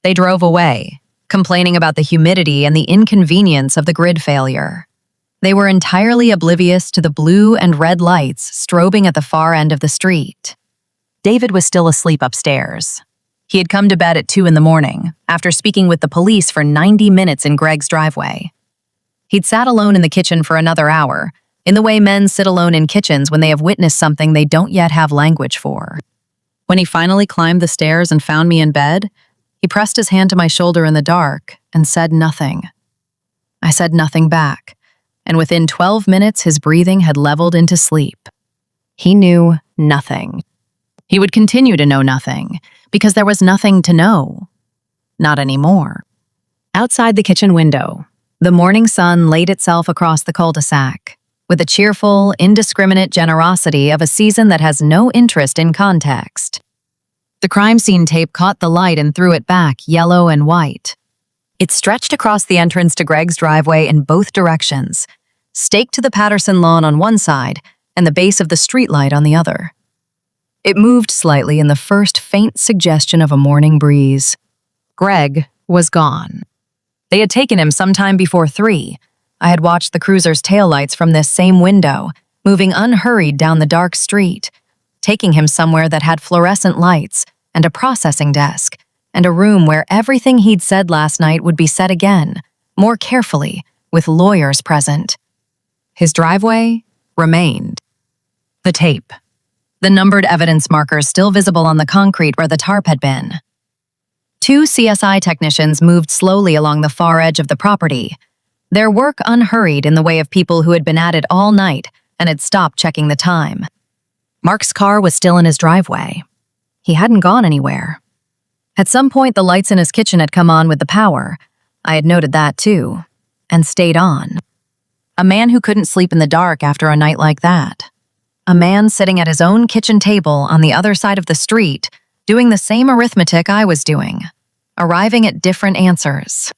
They drove away, complaining about the humidity and the inconvenience of the grid failure. They were entirely oblivious to the blue and red lights strobing at the far end of the street. David was still asleep upstairs. He had come to bed at 2 in the morning, after speaking with the police for 90 minutes in Greg's driveway. He'd sat alone in the kitchen for another hour, in the way men sit alone in kitchens when they have witnessed something they don't yet have language for. When he finally climbed the stairs and found me in bed, he pressed his hand to my shoulder in the dark and said nothing. I said nothing back, and within 12 minutes his breathing had leveled into sleep. He knew nothing. He would continue to know nothing, because there was nothing to know. Not anymore. Outside the kitchen window, the morning sun laid itself across the cul-de-sac, with the cheerful, indiscriminate generosity of a season that has no interest in context. The crime scene tape caught the light and threw it back, yellow and white. It stretched across the entrance to Greg's driveway in both directions, staked to the Patterson lawn on one side and the base of the streetlight on the other. It moved slightly in the first faint suggestion of a morning breeze. Greg was gone. They had taken him sometime before 3. I had watched the cruiser's taillights from this same window, moving unhurried down the dark street, taking him somewhere that had fluorescent lights and a processing desk, and a room where everything he'd said last night would be said again, more carefully, with lawyers present. His driveway remained. The tape. The numbered evidence markers still visible on the concrete where the tarp had been. 2 CSI technicians moved slowly along the far edge of the property, their work unhurried in the way of people who had been at it all night and had stopped checking the time. Mark's car was still in his driveway. He hadn't gone anywhere. At some point, the lights in his kitchen had come on with the power. I had noted that too, and stayed on. A man who couldn't sleep in the dark after a night like that. A man sitting at his own kitchen table on the other side of the street, doing the same arithmetic I was doing, arriving at different answers.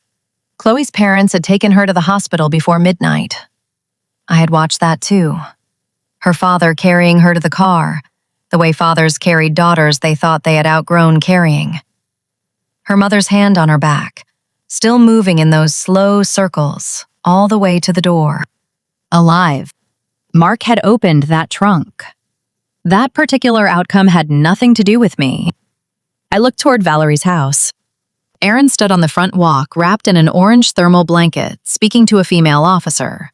Chloe's parents had taken her to the hospital before midnight. I had watched that too. Her father carrying her to the car, the way fathers carried daughters they thought they had outgrown carrying. Her mother's hand on her back, still moving in those slow circles, all the way to the door. Alive. Mark had opened that trunk. That particular outcome had nothing to do with me. I looked toward Valerie's house. Aaron stood on the front walk, wrapped in an orange thermal blanket, speaking to a female officer.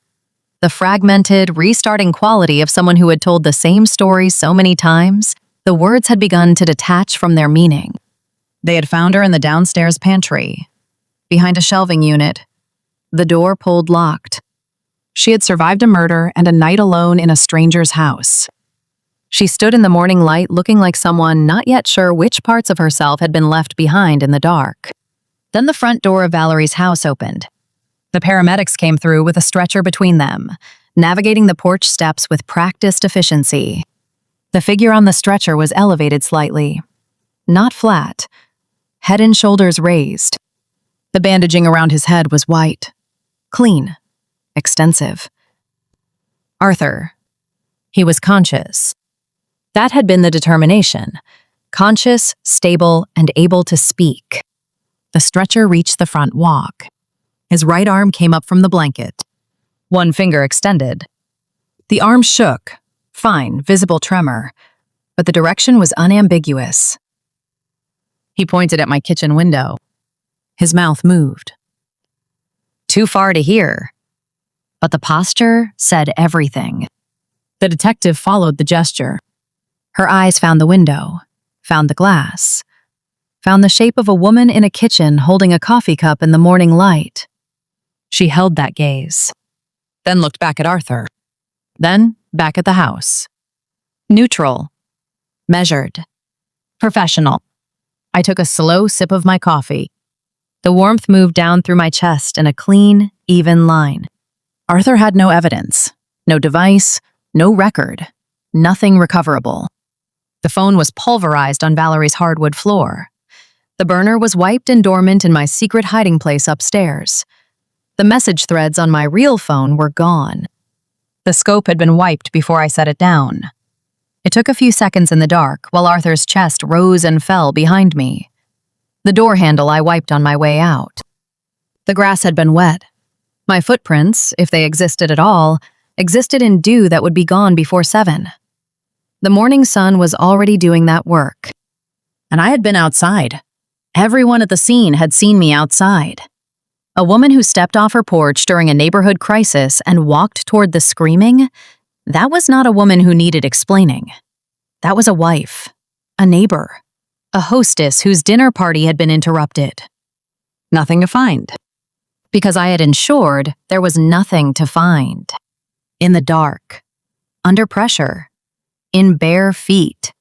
The fragmented, restarting quality of someone who had told the same story so many times, the words had begun to detach from their meaning. They had found her in the downstairs pantry, behind a shelving unit, the door pulled locked. She had survived a murder and a night alone in a stranger's house. She stood in the morning light looking like someone not yet sure which parts of herself had been left behind in the dark. Then the front door of Valerie's house opened. The paramedics came through with a stretcher between them, navigating the porch steps with practiced efficiency. The figure on the stretcher was elevated slightly. Not flat. Head and shoulders raised. The bandaging around his head was white. Clean. Extensive. Arthur. He was conscious. That had been the determination. Conscious, stable, and able to speak. The stretcher reached the front walk. His right arm came up from the blanket. One finger extended. The arm shook. Fine, visible tremor. But the direction was unambiguous. He pointed at my kitchen window. His mouth moved. Too far to hear. But the posture said everything. The detective followed the gesture. Her eyes found the window, found the glass, found the shape of a woman in a kitchen holding a coffee cup in the morning light. She held that gaze, then looked back at Arthur, then back at the house. Neutral, measured, professional. I took a slow sip of my coffee. The warmth moved down through my chest in a clean, even line. Arthur had no evidence, no device, no record, nothing recoverable. The phone was pulverized on Valerie's hardwood floor. The burner was wiped and dormant in my secret hiding place upstairs. The message threads on my real phone were gone. The scope had been wiped before I set it down. It took a few seconds in the dark while Arthur's chest rose and fell behind me. The door handle I wiped on my way out. The grass had been wet. My footprints, if they existed at all, existed in dew that would be gone before 7. The morning sun was already doing that work. And I had been outside. Everyone at the scene had seen me outside. A woman who stepped off her porch during a neighborhood crisis and walked toward the screaming, that was not a woman who needed explaining. That was a wife, a neighbor, a hostess whose dinner party had been interrupted. Nothing to find. Because I had ensured there was nothing to find. In the dark. Under pressure. In bare feet.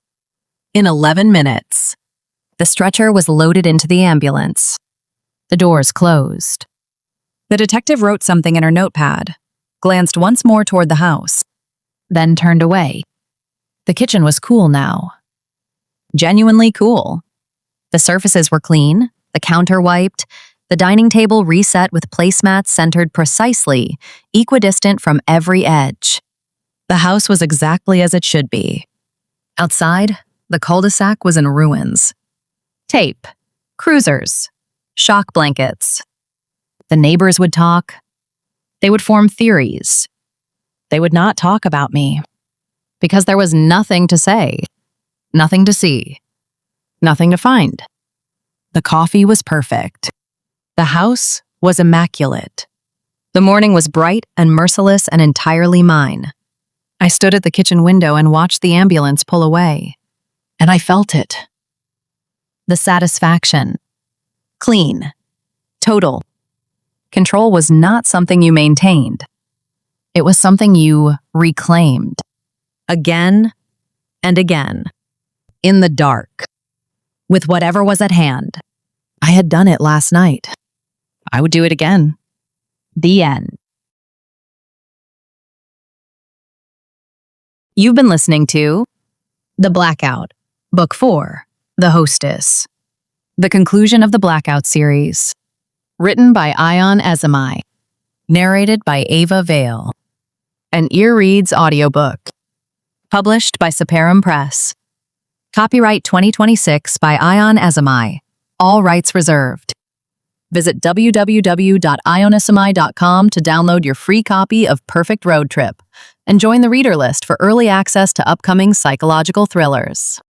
In 11 minutes. The stretcher was loaded into the ambulance. The doors closed. The detective wrote something in her notepad, glanced once more toward the house, then turned away. The kitchen was cool now. Genuinely cool. The surfaces were clean, the counter wiped, The dining table reset with placemats centered precisely, equidistant from every edge. The house was exactly as it should be. Outside, the cul-de-sac was in ruins. Tape, cruisers, shock blankets. The neighbors would talk. They would form theories. They would not talk about me. Because there was nothing to say, nothing to see, nothing to find. The coffee was perfect. The house was immaculate. The morning was bright and merciless and entirely mine. I stood at the kitchen window and watched the ambulance pull away. And I felt it. The satisfaction. Clean. Total. Control was not something you maintained. It was something you reclaimed. Again and again. In the dark. With whatever was at hand. I had done it last night. I would do it again. The end. You've been listening to The Blackout, Book 4, The Hostess. The conclusion of the Blackout series. Written by Ion Esimai. Narrated by Ava Vale. An Ear Reads audiobook. Published by Suburban Press. Copyright 2026 by Ion Esimai. All rights reserved. Visit www.ionesimai.com to download your free copy of Perfect Road Trip and join the reader list for early access to upcoming psychological thrillers.